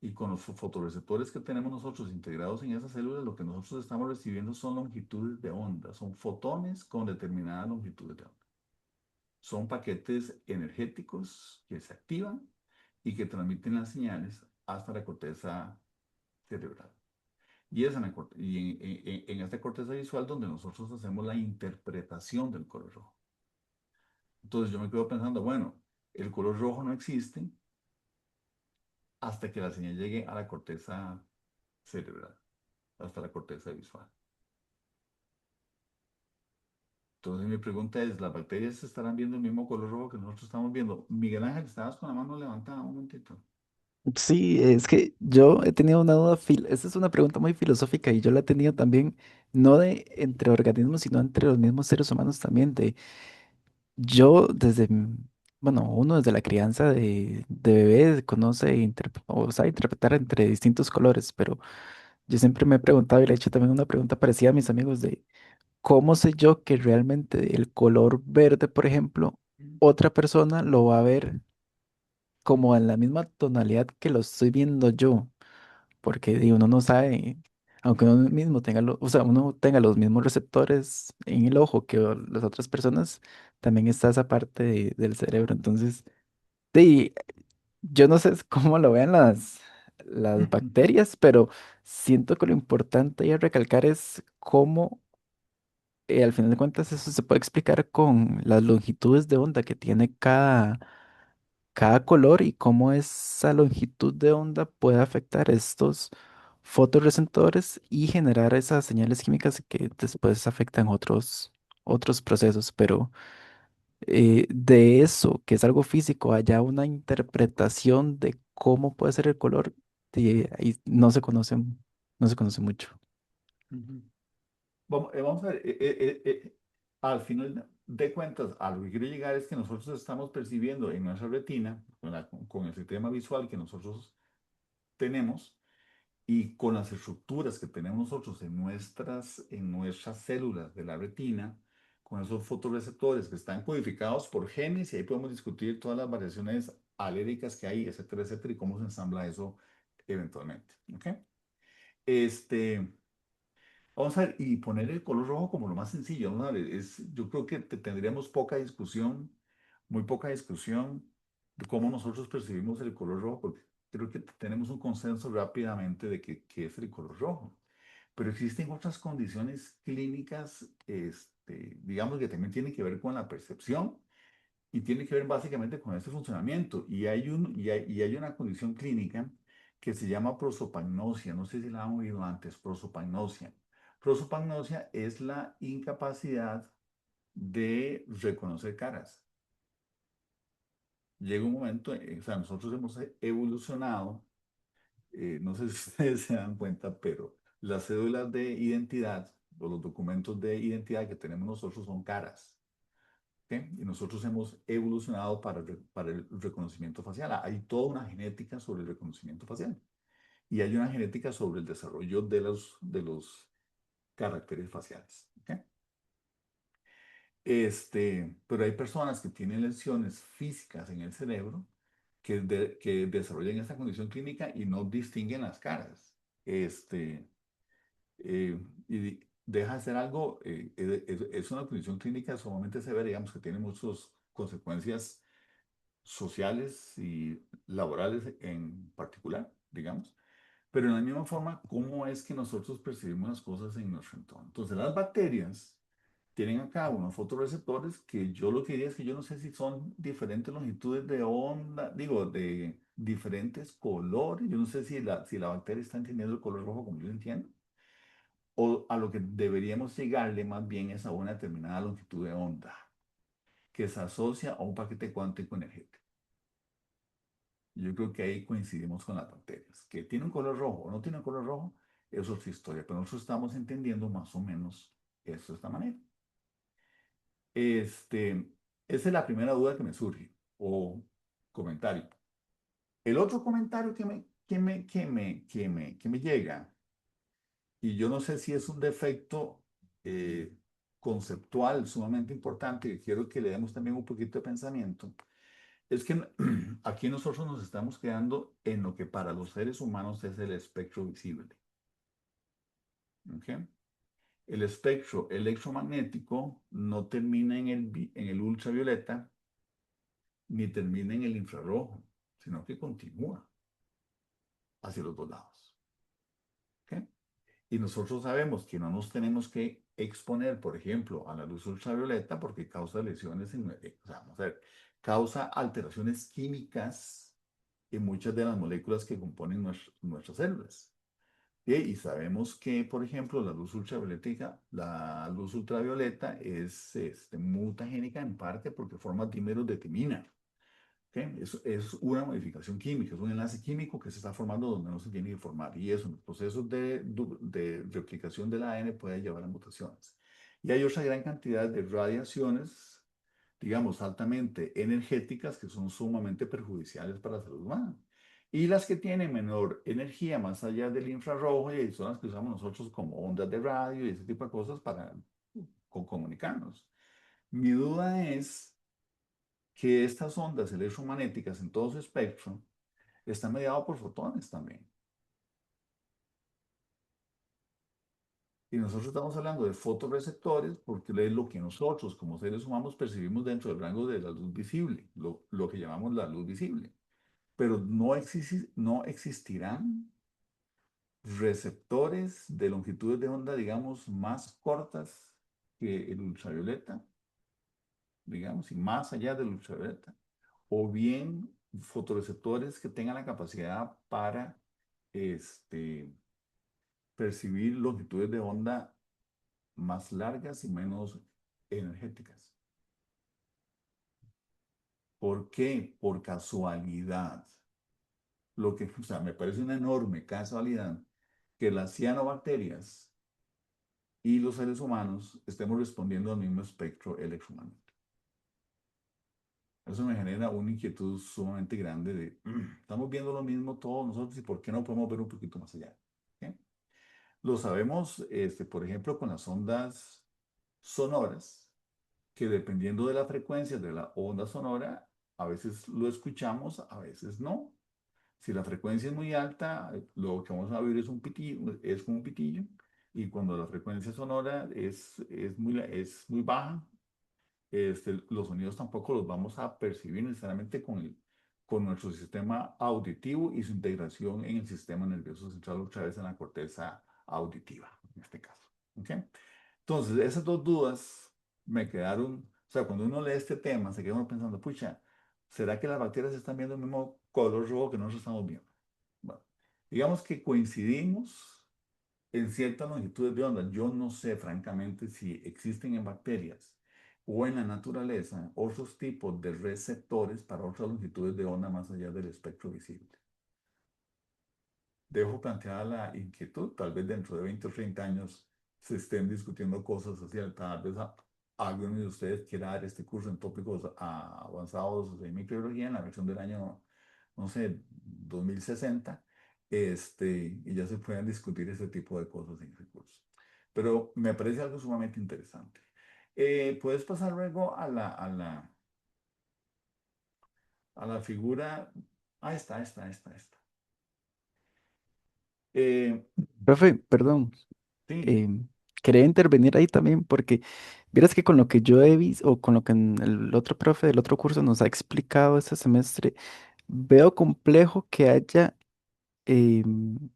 S3: y con los fotorreceptores que tenemos nosotros integrados en esas células, lo que nosotros estamos recibiendo son longitudes de onda, son fotones con determinadas longitudes de onda. Son paquetes energéticos que se activan y que transmiten las señales hasta la corteza cerebral. Y es en esta corteza visual donde nosotros hacemos la interpretación del color rojo. Entonces yo me quedo pensando, bueno, el color rojo no existe hasta que la señal llegue a la corteza cerebral, hasta la corteza visual. Entonces mi pregunta es, ¿las bacterias estarán viendo el mismo color rojo que nosotros estamos viendo? Miguel Ángel, estabas con la mano levantada un momentito.
S7: Sí, es que yo he tenido una duda, esta es una pregunta muy filosófica y yo la he tenido también, no de entre organismos, sino entre los mismos seres humanos también, de yo desde, bueno, uno desde la crianza de bebé conoce o sabe interpretar entre distintos colores, pero yo siempre me he preguntado y le he hecho también una pregunta parecida a mis amigos de cómo sé yo que realmente el color verde, por ejemplo, otra persona lo va a ver como en la misma tonalidad que lo estoy viendo yo, porque uno no sabe, aunque uno mismo tenga, o sea, uno tenga los mismos receptores en el ojo que las otras personas, también está esa parte del cerebro. Entonces, sí, yo no sé cómo lo vean las bacterias, pero siento que lo importante y a recalcar es cómo, al final de cuentas, eso se puede explicar con las longitudes de onda que tiene cada color y cómo esa longitud de onda puede afectar estos fotorreceptores y generar esas señales químicas que después afectan otros procesos. Pero de eso, que es algo físico, haya una interpretación de cómo puede ser el color, ahí no se conoce mucho.
S3: Ujú. Vamos a ver, al final de cuentas, a lo que quiero llegar es que nosotros estamos percibiendo en nuestra retina, con el sistema visual que nosotros tenemos y con las estructuras que tenemos nosotros en nuestras células de la retina, con esos fotorreceptores que están codificados por genes, y ahí podemos discutir todas las variaciones aléricas que hay, etcétera, etcétera, y cómo se ensambla eso eventualmente. ¿Ok? Este. Vamos a ver, y poner el color rojo como lo más sencillo, vamos a ver, yo creo que tendríamos poca discusión, muy poca discusión de cómo nosotros percibimos el color rojo, porque creo que tenemos un consenso rápidamente de qué es el color rojo. Pero existen otras condiciones clínicas, digamos, que también tienen que ver con la percepción y tiene que ver básicamente con este funcionamiento. Y hay una condición clínica que se llama prosopagnosia. No sé si la han oído antes, prosopagnosia. Prosopagnosia es la incapacidad de reconocer caras. Llega un momento, o sea, nosotros hemos evolucionado, no sé si ustedes se dan cuenta, pero las cédulas de identidad o los documentos de identidad que tenemos nosotros son caras. ¿Ok? Y nosotros hemos evolucionado para el reconocimiento facial. Hay toda una genética sobre el reconocimiento facial y hay una genética sobre el desarrollo de los caracteres faciales. ¿Ok? Pero hay personas que tienen lesiones físicas en el cerebro que desarrollan esta condición clínica y no distinguen las caras. Y deja de ser algo, es una condición clínica sumamente severa, digamos, que tiene muchas consecuencias sociales y laborales en particular, digamos. Pero en la misma forma, ¿cómo es que nosotros percibimos las cosas en nuestro entorno? Entonces, las bacterias tienen acá unos fotorreceptores que yo lo que diría es que yo no sé si son diferentes longitudes de onda, digo, de diferentes colores. Yo no sé si la bacteria está entendiendo el color rojo como yo lo entiendo, o a lo que deberíamos llegarle más bien es a una determinada longitud de onda que se asocia a un paquete cuántico energético. Yo creo que ahí coincidimos con las bacterias. Que tiene un color rojo o no tiene un color rojo, eso es otra historia, pero nosotros estamos entendiendo más o menos esto de esta manera. Este, Esa es la primera duda que me surge, o comentario. El otro comentario que me llega, y yo no sé si es un defecto eh, conceptual sumamente importante, que quiero que le demos también un poquito de pensamiento, es que aquí nosotros nos estamos quedando en lo que para los seres humanos es el espectro visible. ¿Ok? El espectro electromagnético no termina en el ultravioleta ni termina en el infrarrojo, sino que continúa hacia los dos lados. ¿Ok? Y nosotros sabemos que no nos tenemos que exponer, por ejemplo, a la luz ultravioleta porque causa lesiones o sea, vamos a ver, causa alteraciones químicas en muchas de las moléculas que componen nuestras células. Y sabemos que, por ejemplo, la luz ultravioleta es mutagénica en parte porque forma dímeros de timina. ¿Ok? Eso es una modificación química, es un enlace químico que se está formando donde no se tiene que formar. Y eso en los procesos de replicación del ADN puede llevar a mutaciones. Y hay otra gran cantidad de radiaciones, digamos, altamente energéticas que son sumamente perjudiciales para la salud humana. Y las que tienen menor energía más allá del infrarrojo y son las que usamos nosotros como ondas de radio y ese tipo de cosas para comunicarnos. Mi duda es que estas ondas electromagnéticas en todo su espectro están mediadas por fotones también. Y nosotros estamos hablando de fotorreceptores porque es lo que nosotros como seres humanos percibimos dentro del rango de la luz visible, lo que llamamos la luz visible. Pero no existirán receptores de longitudes de onda, digamos, más cortas que el ultravioleta, digamos, y más allá del ultravioleta. O bien fotorreceptores que tengan la capacidad para este, percibir longitudes de onda más largas y menos energéticas. ¿Por qué? Por casualidad. O sea, me parece una enorme casualidad que las cianobacterias y los seres humanos estemos respondiendo al mismo espectro electromagnético. Eso me genera una inquietud sumamente grande de, estamos viendo lo mismo todos nosotros y ¿por qué no podemos ver un poquito más allá? ¿Ok? Lo sabemos, por ejemplo, con las ondas sonoras, que dependiendo de la frecuencia de la onda sonora, a veces lo escuchamos, a veces no. Si la frecuencia es muy alta, lo que vamos a oír es un pitillo, es como un pitillo, y cuando la frecuencia sonora es muy baja, los sonidos tampoco los vamos a percibir necesariamente con nuestro sistema auditivo y su integración en el sistema nervioso central, otra vez en la corteza auditiva, en este caso. ¿Ok? Entonces, esas dos dudas me quedaron, o sea, cuando uno lee este tema, se queda uno pensando, pucha, ¿será que las bacterias están viendo el mismo color rojo que nosotros estamos viendo? Bueno, digamos que coincidimos en ciertas longitudes de onda. Yo no sé, francamente, si existen en bacterias o en la naturaleza otros tipos de receptores para otras longitudes de onda más allá del espectro visible. Dejo planteada la inquietud, tal vez dentro de 20 o 30 años se estén discutiendo cosas así, tal vez alguno de ustedes quiera dar este curso en tópicos avanzados de microbiología en la versión del año, no sé, 2060, y ya se puedan discutir ese tipo de cosas en ese curso. Pero me parece algo sumamente interesante. ¿Puedes pasar luego a la figura? Ah, está. Eh,
S7: Profe, perdón,
S3: sí.
S7: em, quería intervenir ahí también porque vieras que con lo que yo he visto o con lo que el otro profe del otro curso nos ha explicado este semestre, veo complejo que haya em,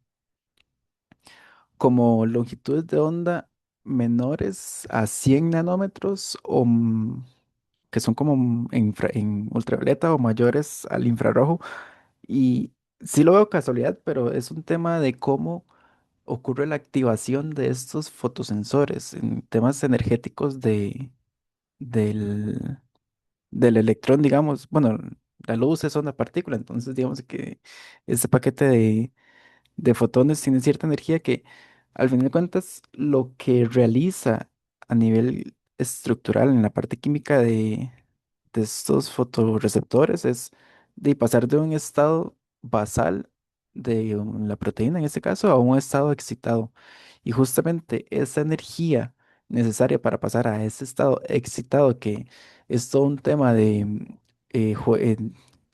S7: como longitudes de onda menores a 100 nanómetros o que son como en ultravioleta o mayores al infrarrojo. Y sí lo veo casualidad, pero es un tema de cómo ocurre la activación de estos fotosensores en temas energéticos del, del electrón, digamos. Bueno, la luz es una partícula, entonces digamos que ese paquete de fotones tiene cierta energía que al fin de cuentas lo que realiza a nivel estructural en la parte química de estos fotorreceptores es de pasar de un estado basal de la proteína en este caso a un estado excitado. Y justamente esa energía necesaria para pasar a ese estado excitado, que es todo un tema de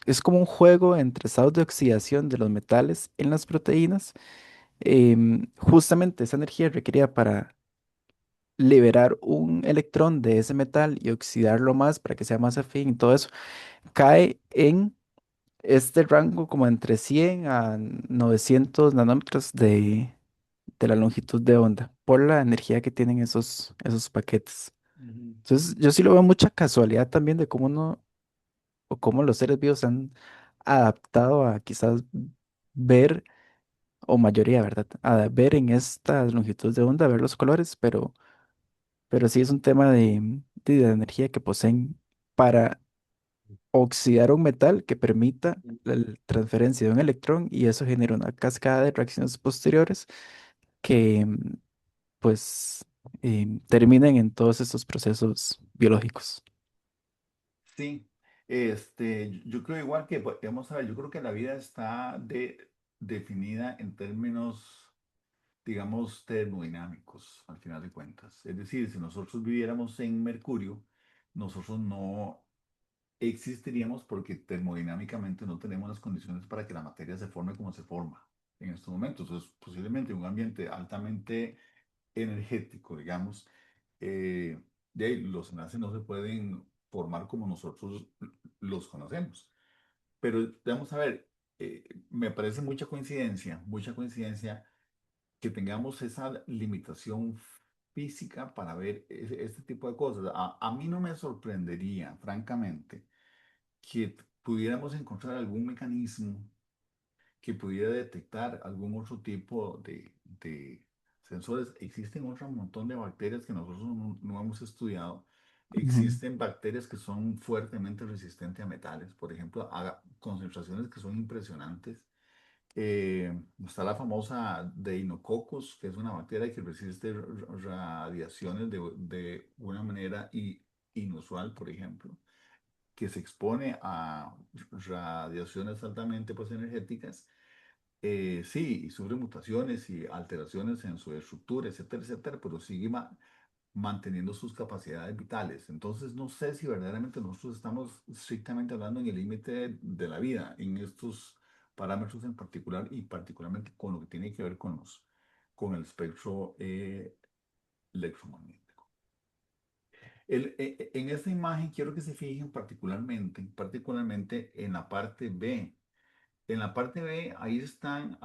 S7: es como un juego entre estados de oxidación de los metales en las proteínas. Justamente esa energía requerida para liberar un electrón de ese metal y oxidarlo más para que sea más afín y todo eso, cae en este rango como entre 100 a 900 nanómetros de la longitud de onda por la energía que tienen esos paquetes.
S1: Ujú.
S7: Entonces, yo sí lo veo mucha casualidad también de cómo uno o cómo los seres vivos se han adaptado a quizás ver o mayoría, ¿verdad? A ver en estas longitudes de onda, ver los colores, pero sí es un tema de energía que poseen para oxidar un metal que permita la transferencia de un electrón y eso genera una cascada de reacciones posteriores que pues terminen en todos estos procesos biológicos.
S3: Sí, yo creo igual que, vamos a ver, yo creo que la vida está definida en términos, digamos, termodinámicos, al final de cuentas. Es decir, si nosotros viviéramos en Mercurio, nosotros no existiríamos porque termodinámicamente no tenemos las condiciones para que la materia se forme como se forma en estos momentos. Entonces, posiblemente un ambiente altamente energético, digamos, de ahí los enlaces no se pueden formar como nosotros los conocemos. Pero vamos a ver, me parece mucha coincidencia que tengamos esa limitación física para ver este tipo de cosas. A mí no me sorprendería, francamente, que pudiéramos encontrar algún mecanismo que pudiera detectar algún otro tipo de sensores. Existen otro montón de bacterias que nosotros no hemos estudiado.
S7: Ujú.
S3: Existen bacterias que son fuertemente resistentes a metales, por ejemplo, a concentraciones que son impresionantes. Está la famosa Deinococcus, que es una bacteria que resiste radiaciones de una manera inusual, por ejemplo, que se expone a radiaciones altamente pues, energéticas. Sí, y sufre mutaciones y alteraciones en su estructura, etcétera, etcétera, pero sigue manteniendo sus capacidades vitales. Entonces, no sé si verdaderamente nosotros estamos estrictamente hablando en el límite de la vida, en estos parámetros en particular y particularmente con lo que tiene que ver con el espectro electromagnético. En esta imagen quiero que se fijen particularmente en la parte B. En la parte B, ahí están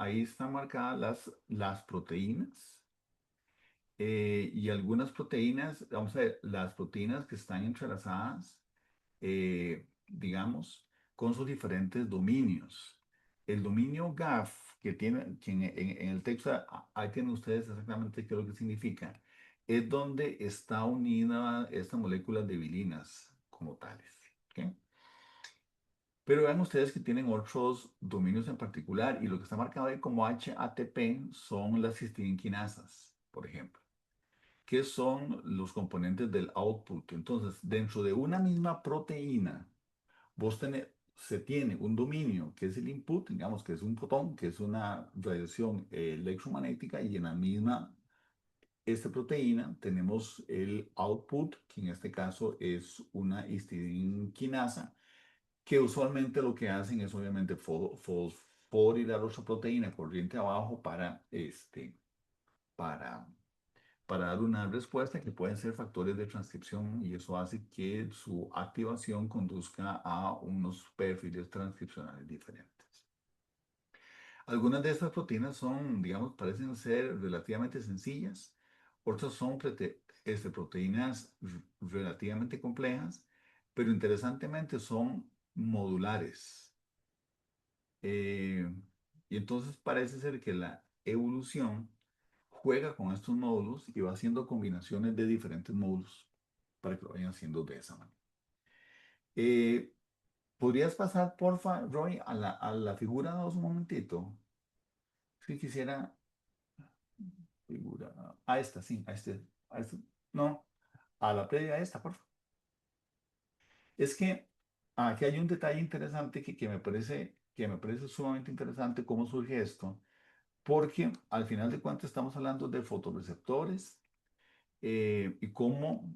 S3: marcadas las proteínas y algunas proteínas, vamos a ver, las proteínas que están entrelazadas, digamos, con sus diferentes dominios. El dominio GAF, que en el texto, ahí tienen ustedes exactamente qué es lo que significa, es donde está unida esta molécula de bilinas como tales. ¿Ok? Pero vean ustedes que tienen otros dominios en particular y lo que está marcado ahí como HATP son las histidinquinasas, por ejemplo, que son los componentes del output. Entonces, dentro de una misma proteína, se tiene un dominio que es el input, digamos que es un fotón, que es una radiación electromagnética, y en la misma esta proteína tenemos el output, que en este caso es una histidinquinasa que usualmente lo que hacen es obviamente fosforilar otra proteína corriente abajo para, para dar una respuesta que pueden ser factores de transcripción y eso hace que su activación conduzca a unos perfiles transcripcionales diferentes. Algunas de estas proteínas son, digamos, parecen ser relativamente sencillas, otras son proteínas relativamente complejas, pero interesantemente son modulares. Eh, y entonces parece ser que la evolución juega con estos módulos y va haciendo combinaciones de diferentes módulos para que lo vayan haciendo de esa manera. Eh, ¿Podrías pasar, porfa, Roy, a la figura 2 un momentito? Si quisiera, figura, a esta, sí, a esta, no, a la previa a esta, porfa. Es que aquí hay un detalle interesante que me parece sumamente interesante cómo surge esto. Porque al final de cuentas estamos hablando de fotorreceptores y cómo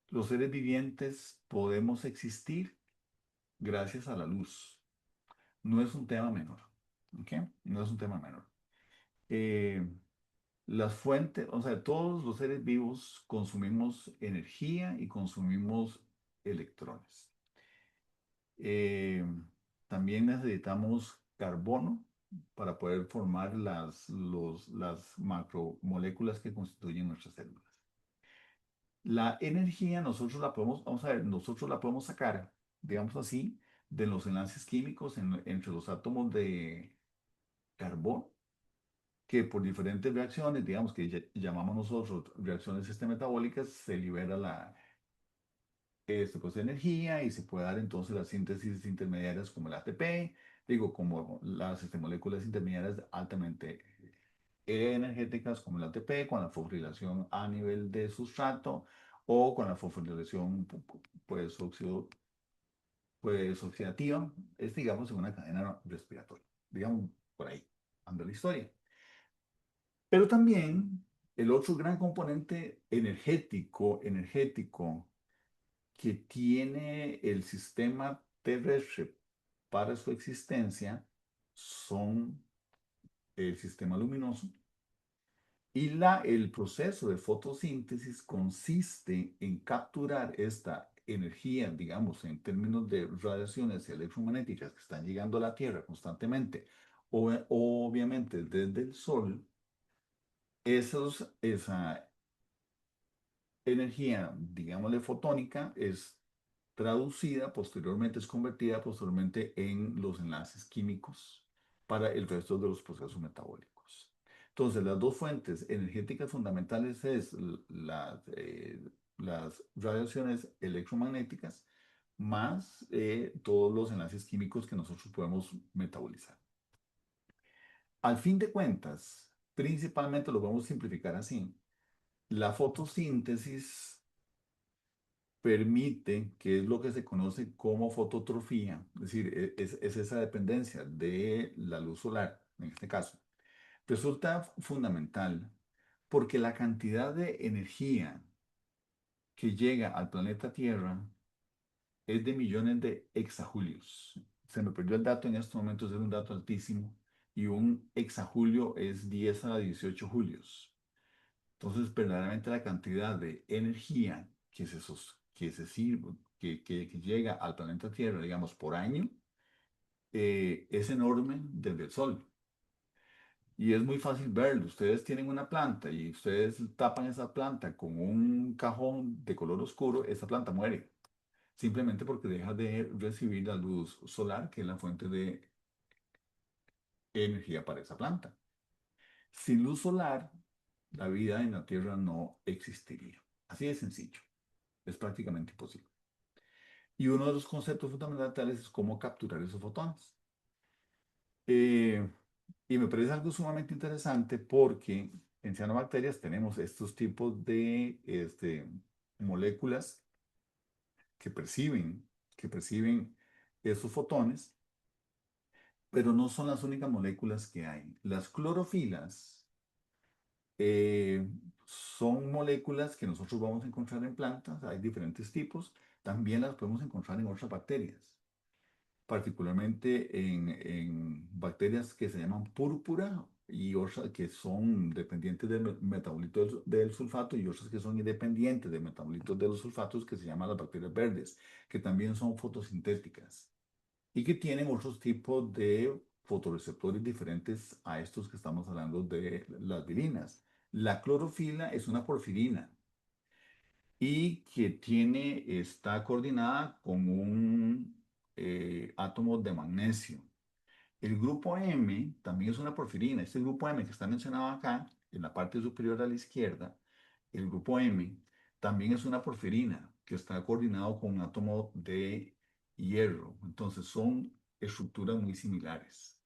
S3: los seres vivientes podemos existir gracias a la luz. No es un tema menor, ¿ok? No es un tema menor. Eh, las fuentes, o sea, todos los seres vivos consumimos energía y consumimos electrones. Eh, También necesitamos carbono para poder formar las macromoléculas que constituyen nuestras células. La energía nosotros la podemos, vamos a ver, nosotros la podemos sacar, digamos así, de los enlaces químicos entre los átomos carbón que por diferentes reacciones, digamos que llamamos nosotros reacciones metabólicas, se libera pues, energía y se puede dar entonces las síntesis intermediarias como el ATP, digo, como las moléculas intermediarias altamente energéticas como el ATP, con la fosforilación a nivel de sustrato o con la fosforilación pues, pues oxidativa, es digamos en una cadena respiratoria, digamos por ahí, anda la historia. Pero también el otro gran componente energético que tiene el sistema terrestre para su existencia son el sistema luminoso y el proceso de fotosíntesis consiste en capturar esta energía, digamos, en términos de radiaciones electromagnéticas que están llegando a la Tierra constantemente, o obviamente desde el Sol, esa energía, digámosle fotónica, es traducida posteriormente, es convertida posteriormente en los enlaces químicos para el resto de los procesos metabólicos. Entonces, las dos fuentes energéticas fundamentales es las radiaciones electromagnéticas más todos los enlaces químicos que nosotros podemos metabolizar. Al fin de cuentas, principalmente lo vamos a simplificar así. La fotosíntesis permite, que es lo que se conoce como fototrofía, es decir, es esa dependencia de la luz solar, en este caso, resulta fundamental porque la cantidad de energía que llega al planeta Tierra es de millones de exajulios. Se me perdió el dato en estos momentos, es un dato altísimo, y un exajulio es 10 a la 18 julios. Entonces, verdaderamente la cantidad de energía que se sirve, que llega al planeta Tierra, digamos, por año, es enorme desde el Sol. Y es muy fácil verlo. Ustedes tienen una planta y ustedes tapan esa planta con un cajón de color oscuro, esa planta muere. Simplemente porque deja de recibir la luz solar, que es la fuente de energía para esa planta. Sin luz solar, la vida en la Tierra no existiría. Así de sencillo. Es prácticamente imposible. Y uno de los conceptos fundamentales es cómo capturar esos fotones. Eh, y me parece algo sumamente interesante porque en cianobacterias tenemos estos tipos de moléculas que perciben esos fotones, pero no son las únicas moléculas que hay. Las clorofilas eh, son moléculas que nosotros vamos a encontrar en plantas, hay diferentes tipos, también las podemos encontrar en otras bacterias, particularmente en bacterias que se llaman púrpura y otras que son dependientes del metabolito del sulfato y otras que son independientes del metabolito de los sulfatos que se llaman las bacterias verdes, que también son fotosintéticas y que tienen otros tipos de fotorreceptores diferentes a estos que estamos hablando de las vilinas. La clorofila es una porfirina y que está coordinada con un átomo de magnesio. El grupo M también es una porfirina. Este grupo M que está mencionado acá, en la parte superior a la izquierda, el grupo M también es una porfirina que está coordinado con un átomo de hierro. Entonces son estructuras muy similares.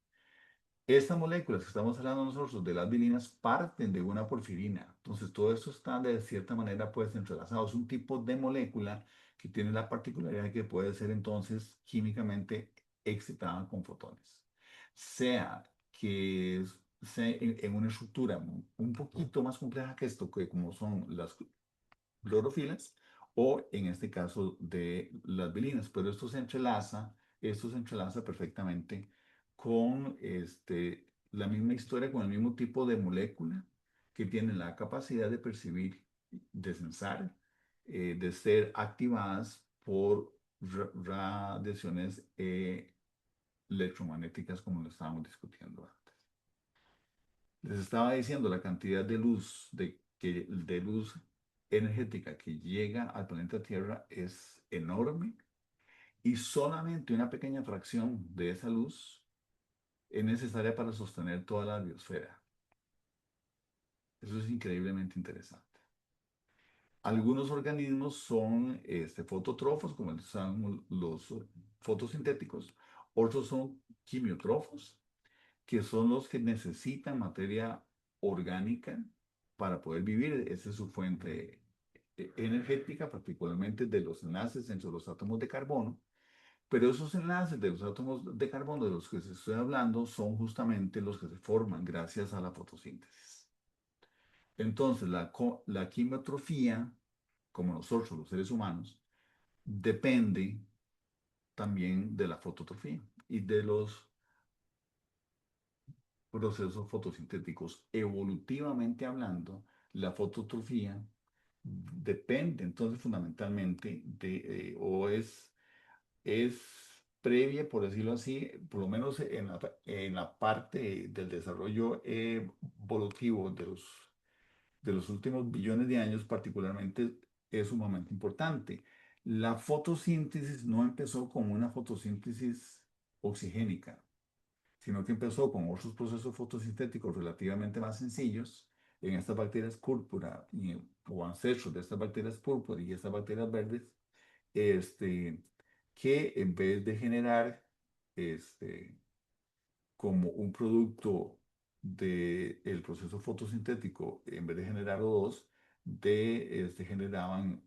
S3: Estas moléculas que estamos hablando nosotros de las bilinas parten de una porfirina. Entonces, todo esto está de cierta manera pues entrelazado. Es un tipo de molécula que tiene la particularidad que puede ser entonces químicamente excitada con fotones. Sea que sea en una estructura un poquito más compleja que esto, que como son las clorofilas, o en este caso de las bilinas. Pero esto se entrelaza perfectamente con la misma historia, con el mismo tipo de molécula que tiene la capacidad de percibir, de sensar, de ser activadas por radiaciones electromagnéticas como lo estábamos discutiendo antes. Les estaba diciendo la cantidad de luz, de luz energética que llega al planeta Tierra es enorme y solamente una pequeña fracción de esa luz es necesaria para sostener toda la biosfera. Eso es increíblemente interesante. Algunos organismos son fotótrofos, como son los fotosintéticos. Otros son quimiotrófos, que son los que necesitan materia orgánica para poder vivir. Esa es su fuente energética, particularmente de los enlaces entre los átomos de carbono. Pero esos enlaces de los átomos de carbono de los que se estoy hablando son justamente los que se forman gracias a la fotosíntesis. Entonces, la quimiotrofía, como nosotros los seres humanos, depende también de la fototrofía y de los procesos fotosintéticos. Evolutivamente hablando, la fototrofía depende entonces fundamentalmente es previa, por decirlo así, por lo menos en la parte del desarrollo evolutivo de los últimos billones de años, particularmente, es sumamente importante. La fotosíntesis no empezó como una fotosíntesis oxigénica, sino que empezó con otros procesos fotosintéticos relativamente más sencillos en estas bacterias púrpura o ancestros de estas bacterias púrpura y estas bacterias verdes, este, que en vez de generar este, como un producto del proceso fotosintético, en vez de generar O2, generaban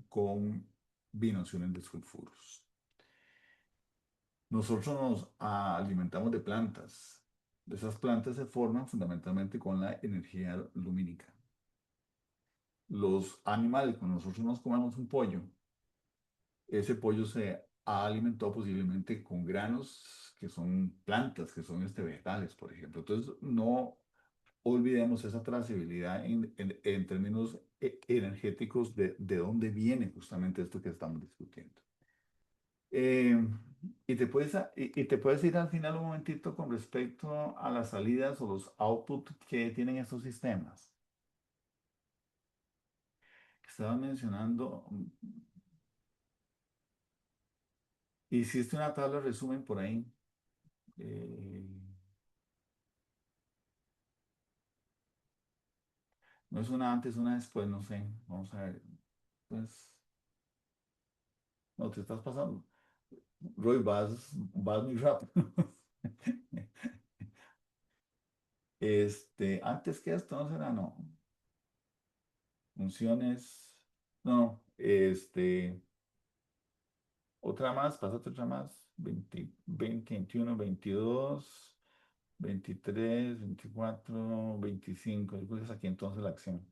S3: combinaciones de sulfuros. Nosotros nos alimentamos de plantas. Esas plantas se forman fundamentalmente con la energía lumínica. Los animales, cuando nosotros nos comemos un pollo, ese pollo se ha alimentado posiblemente con granos que son plantas, que son vegetales, por ejemplo. Entonces, no olvidemos esa trazabilidad en términos energéticos de dónde viene justamente esto que estamos discutiendo. Eh, y te puedes ir al final un momentito con respecto a las salidas o los outputs que tienen estos sistemas. Estaba mencionando, hiciste una tabla de resumen por ahí. eh, no es una antes, una después, no sé. Vamos a ver. Pues, no, te estás pasando. Roy, vas muy rápido. Antes que esto, no será, no. Funciones, no, otra más, pásate otra más. 20, 20, 21, 22, 23, 24, 25. Después aquí entonces la acción.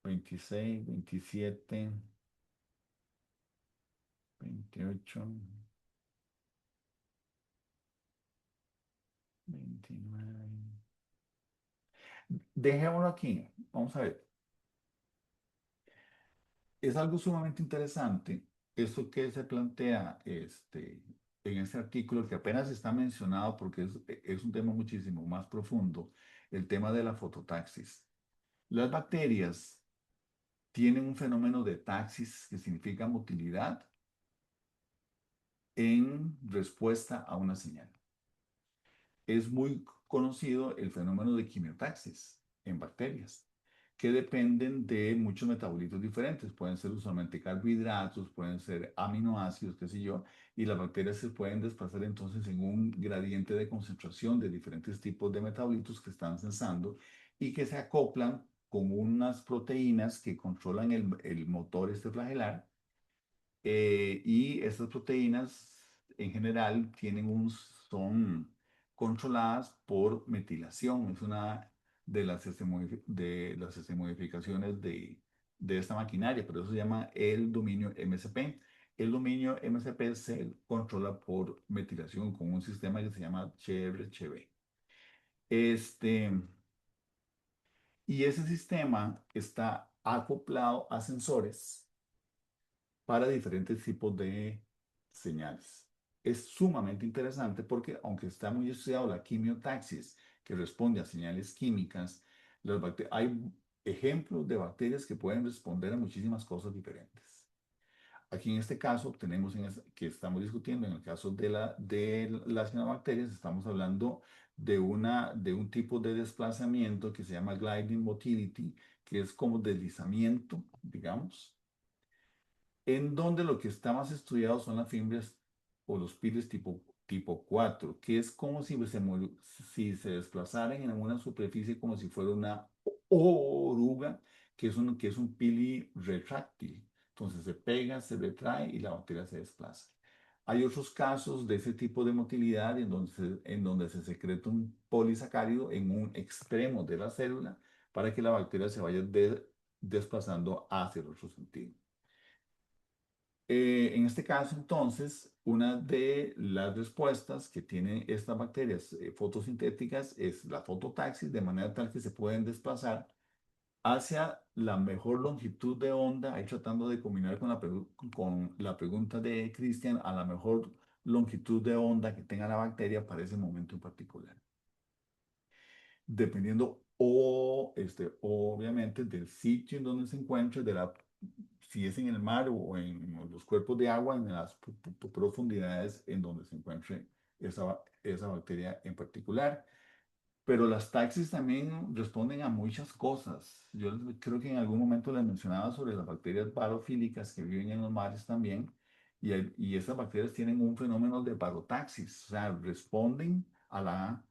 S3: 26, 27, 28, 29. Dejémoslo aquí. Vamos a ver. Es algo sumamente interesante eso que se plantea en este artículo que apenas está mencionado porque es un tema muchísimo más profundo, el tema de la fototaxis. Las bacterias tienen un fenómeno de taxis que significa motilidad en respuesta a una señal. Es muy conocido el fenómeno de quimiotaxis en bacterias, que dependen de muchos metabolitos diferentes. Pueden ser usualmente carbohidratos, pueden ser aminoácidos, qué sé yo, y las bacterias se pueden desplazar entonces en un gradiente de concentración de diferentes tipos de metabolitos que están censando y que se acoplan con unas proteínas que controlan el motor flagelar, y estas proteínas en general son controladas por metilación. Es una de las modificaciones de esta maquinaria, por eso se llama el dominio MCP. El dominio MCP se controla por metilación con un sistema que se llama ChR-ChB. Este, y ese sistema está acoplado a sensores para diferentes tipos de señales. Es sumamente interesante porque, aunque está muy estudiado la quimiotaxis, que responde a señales químicas, hay ejemplos de bacterias que pueden responder a muchísimas cosas diferentes. Aquí en este caso tenemos que estamos discutiendo, en el caso de las cianobacterias, estamos hablando de un tipo de desplazamiento que se llama gliding motility, que es como deslizamiento, digamos, en donde lo que está más estudiado son las fimbres o los piles tipo 4, que es como si se desplazaran en una superficie como si fuera una oruga, que es un pili retráctil. Entonces se pega, se retrae y la bacteria se desplaza. Hay otros casos de ese tipo de motilidad en donde se secreta un polisacárido en un extremo de la célula para que la bacteria se vaya desplazando hacia el otro sentido. En este caso, entonces, una de las respuestas que tienen estas bacterias fotosintéticas es la fototaxis, de manera tal que se pueden desplazar hacia la mejor longitud de onda, ahí tratando de combinar con la pregunta de Cristian, a la mejor longitud de onda que tenga la bacteria para ese momento en particular. Dependiendo, obviamente, del sitio en donde se encuentre, si es en el mar o en los cuerpos de agua, en las profundidades en donde se encuentre esa bacteria en particular. Pero las taxis también responden a muchas cosas. Yo creo que en algún momento les mencionaba sobre las bacterias barofílicas que viven en los mares también. Y esas bacterias tienen un fenómeno de barotaxis, o sea, responden a la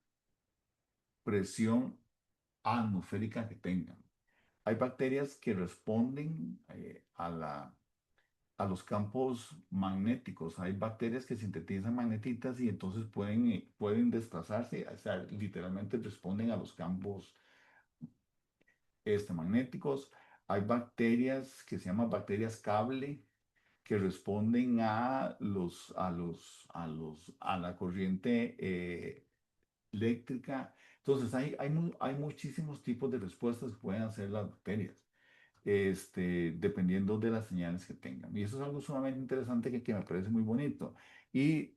S3: presión atmosférica que tengan. Hay bacterias que responden a los campos magnéticos. Hay bacterias que sintetizan magnetitas y entonces pueden desplazarse, o sea, literalmente responden a los campos magnéticos. Hay bacterias que se llaman bacterias cable que responden a la corriente eléctrica. Entonces, hay muchísimos tipos de respuestas que pueden hacer las bacterias, dependiendo de las señales que tengan. Y eso es algo sumamente interesante que me parece muy bonito. Y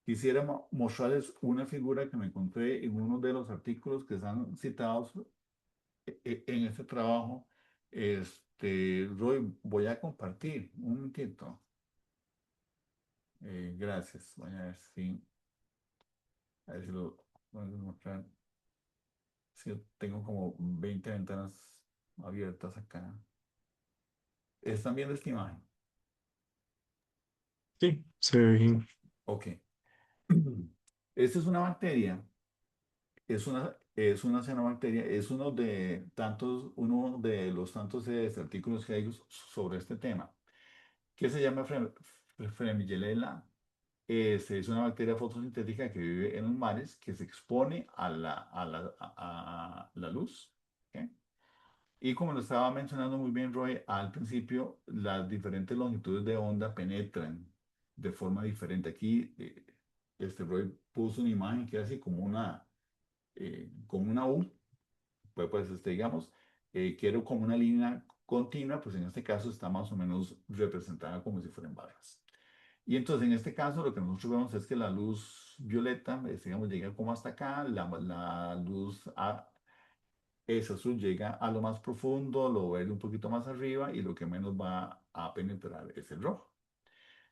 S3: quisiera mostrarles una figura que me encontré en uno de los artículos que están citados en este trabajo. Roy, voy a compartir un momentito. Gracias. Voy a ver si lo puedo mostrar. Sí, tengo como 20 ventanas abiertas acá. ¿Están viendo esta imagen?
S2: Sí, se ve bien.
S3: Ok. Esta es una bacteria, es una cianobacteria, es uno de los tantos artículos que hay sobre este tema, que se llama Fremigella. Es una bacteria fotosintética que vive en los mares, que se expone a la luz. ¿Ok? Y como lo estaba mencionando muy bien Roy al principio, las diferentes longitudes de onda penetran de forma diferente. Aquí Roy puso una imagen que es así como una U, pues digamos, que era como una línea continua, pues en este caso está más o menos representada como si fueran barras. Y entonces en este caso lo que nosotros vemos es que la luz violeta, digamos, llega como hasta acá, la luz ese azul llega a lo más profundo, lo verde un poquito más arriba y lo que menos va a penetrar es el rojo.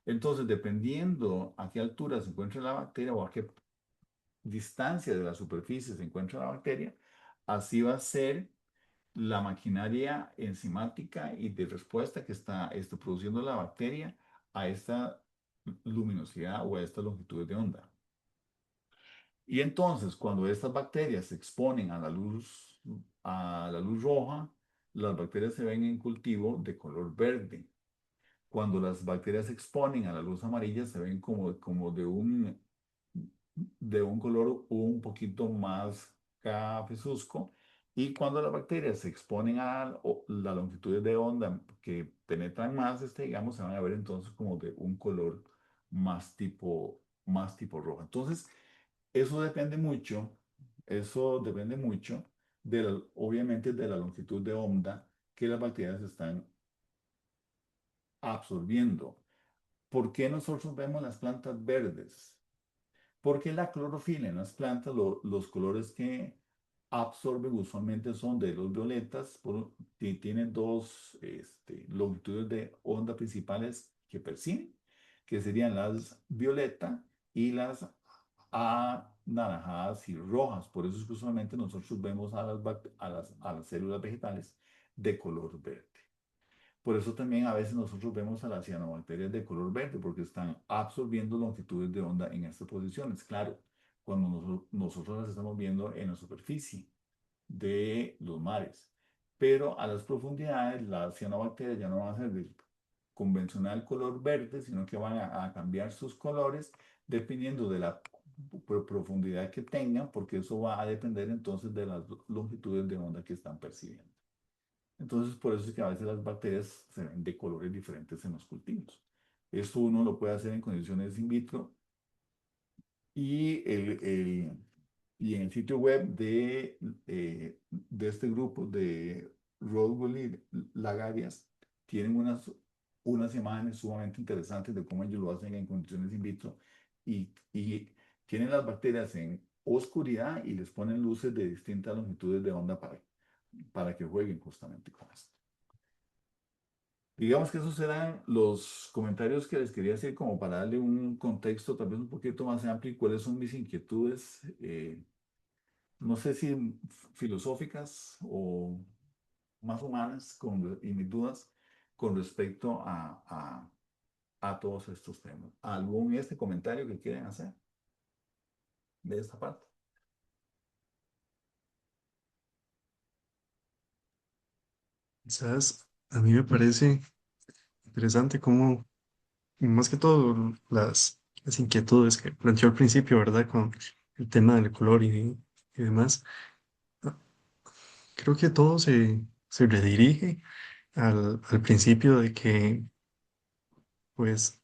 S3: Entonces, dependiendo a qué altura se encuentra la bacteria o a qué distancia de la superficie se encuentra la bacteria, así va a ser la maquinaria enzimática y de respuesta que está produciendo la bacteria a esta luminosidad o a esta longitud de onda. Y entonces, cuando estas bacterias se exponen a la luz roja, las bacterias se ven en cultivo de color verde. Cuando las bacterias se exponen a la luz amarilla, se ven como de un color un poquito más cafezuzco. Y cuando las bacterias se exponen a la longitud de onda que penetran más, digamos, se van a ver entonces como de un color más tipo rojo. Entonces, eso depende mucho, obviamente, de la longitud de onda que las bacterias están absorbiendo. ¿Por qué nosotros vemos las plantas verdes? Porque la clorofila en las plantas, los colores que absorben usualmente son de los violetas, que tienen dos longitudes de onda principales que perciben, que serían las violeta y las anaranjadas y rojas. Por eso es que usualmente nosotros vemos a las células vegetales de color verde. Por eso también a veces nosotros vemos a las cianobacterias de color verde, porque están absorbiendo longitudes de onda en estas posiciones. Claro, cuando nosotros las estamos viendo en la superficie de los mares. Pero a las profundidades, las cianobacterias ya no van a ser del convencional color verde, sino que van a cambiar sus colores dependiendo de la profundidad que tengan, porque eso va a depender entonces de las longitudes de onda que están percibiendo. Entonces, por eso es que a veces las bacterias se ven de colores diferentes en los cultivos. Esto uno lo puede hacer en condiciones in vitro y, y en el sitio web de este grupo de Rodwell y Lagarias tienen unas imágenes sumamente interesantes de cómo ellos lo hacen en condiciones in vitro y tienen las bacterias en oscuridad y les ponen luces de distintas longitudes de onda para que jueguen justamente con esto. Digamos que esos eran los comentarios que les quería hacer como para darle un contexto tal vez un poquito más amplio y cuáles son mis inquietudes, no sé si filosóficas o más humanas y mis dudas con respecto a todos estos temas. ¿Algún comentario que quieren hacer de esta parte?
S2: Quizás a mí me parece interesante cómo, más que todo, las inquietudes que planteó al principio, ¿verdad? Con el tema del color y demás. Ah, creo que todo se redirige al principio de que, pues,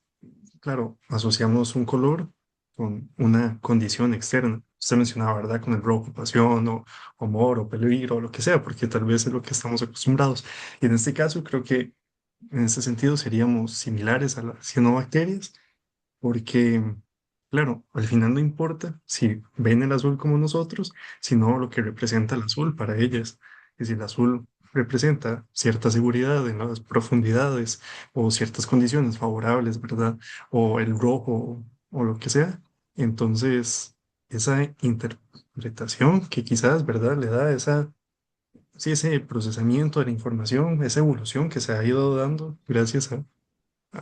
S2: claro, asociamos un color con una condición externa. Usted mencionaba, ¿verdad? Con el rojo, pasión o amor o peligro o lo que sea, porque tal vez es lo que estamos acostumbrados. Y en este caso, creo que en ese sentido seríamos similares a las cianobacterias, porque, claro, al final no importa si ven el azul como nosotros, sino lo que representa el azul para ellas. Y si el azul representa cierta seguridad en las profundidades o ciertas condiciones favorables, ¿verdad? O el rojo o lo que sea, entonces esa interpretación que quizás, ¿verdad? Le da sí, ese procesamiento de la información, esa evolución que se ha ido dando gracias a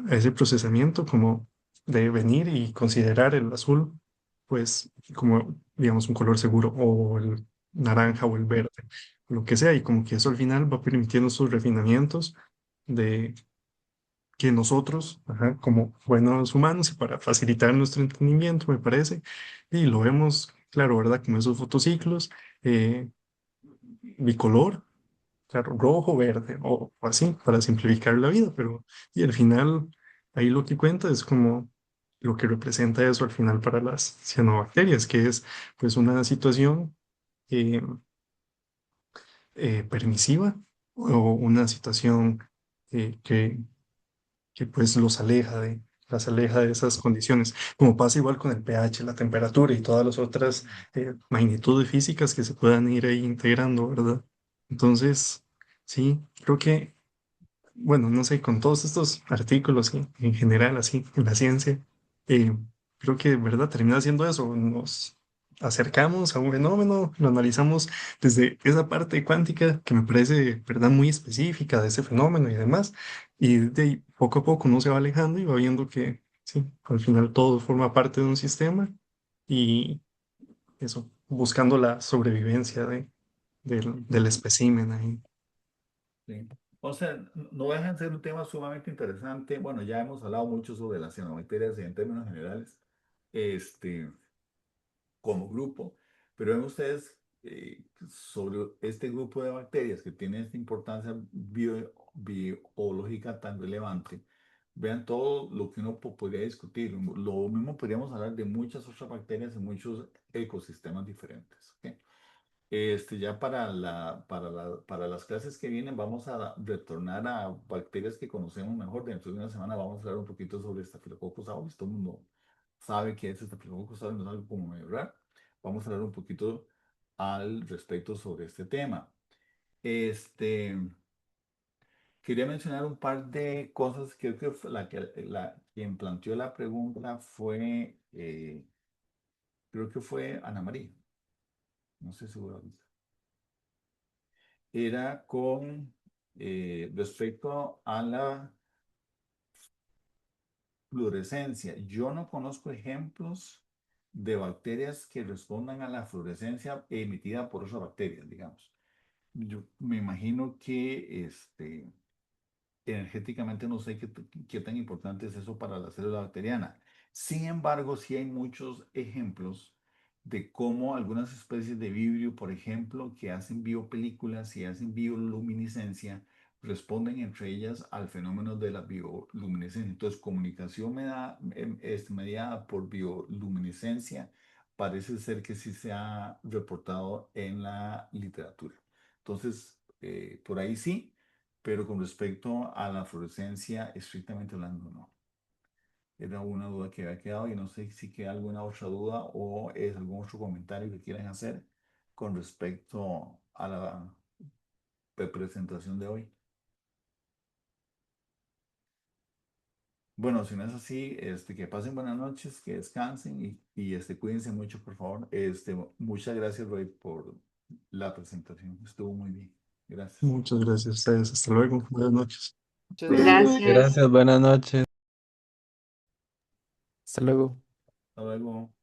S2: ese procesamiento como de venir y considerar el azul, pues como, digamos, un color seguro o el naranja o el verde, lo que sea, y como que eso al final va permitiendo sus refinamientos de que nosotros, ajá, como buenos humanos y para facilitar nuestro entendimiento, me parece, y lo vemos, claro, ¿verdad? Como esos fotociclos, eh, bicolor, claro, rojo, verde o así, para simplificar la vida, pero y al final ahí lo que cuenta es como lo que representa eso al final para las cianobacterias, que es pues una situación eh, permisiva o una situación eh, que, que pues las aleja de esas condiciones, como pasa igual con el pH, la temperatura y todas las otras magnitudes físicas que se puedan ir ahí integrando, ¿verdad? Entonces, sí, creo que bueno, no sé, con todos estos artículos y en general así en la ciencia, eh, creo que, ¿verdad? Termina siendo eso, nos acercamos a un fenómeno, lo analizamos desde esa parte cuántica que me parece, ¿verdad? Muy específica de ese fenómeno y demás, y de ahí, poco a poco uno se va alejando y va viendo que, sí, al final todo forma parte de un sistema y eso, buscando la sobrevivencia del espécimen ahí.
S3: Sí. O sea, no dejan de ser un tema sumamente interesante. Bueno, ya hemos hablado mucho sobre las cianobacterias en términos generales. Este, como grupo, pero ven ustedes sobre este grupo de bacterias que tiene esta importancia biológica tan relevante, vean todo lo que uno podría discutir. Lo mismo podríamos hablar de muchas otras bacterias en muchos ecosistemas diferentes. ¿Ok? Ya para las clases que vienen vamos a retornar a bacterias que conocemos mejor. Dentro de una semana vamos a hablar un poquito sobre Staphylococcus aureus. Todo el mundo sabe que es Staphylococcus aureus, no es algo como medio raro. Vamos a hablar un poquito al respecto sobre este tema. Este, quería mencionar un par de cosas. Creo que quien planteó la pregunta fue, creo que fue Ana María, no sé seguro ahorita. Era con respecto a la fluorescencia. Yo no conozco ejemplos de bacterias que respondan a la fluorescencia emitida por otras bacterias, digamos. Yo me imagino que energéticamente no sé qué tan importante es eso para la célula bacteriana. Sin embargo, sí hay muchos ejemplos de cómo algunas especies de vibrio, por ejemplo, que hacen biopelículas y hacen bioluminiscencia, responden entre ellas al fenómeno de la bioluminiscencia. Entonces, comunicación mediada por bioluminiscencia parece ser que sí se ha reportado en la literatura. Entonces, por ahí sí, pero con respecto a la fluorescencia, estrictamente hablando, no. Era una duda que había quedado y no sé si queda alguna otra duda o es algún otro comentario que quieran hacer con respecto a la presentación de hoy. Bueno, si no es así, que pasen buenas noches, que descansen y cuídense mucho, por favor. Muchas gracias, Roy, por la presentación. Estuvo muy bien. Gracias.
S2: Muchas gracias a ustedes. Hasta luego. Buenas noches.
S1: Muchas
S5: Buenas
S1: gracias.
S5: noches.
S4: Gracias.
S6: Gracias, buenas noches.
S7: Hasta luego.
S3: Hasta luego.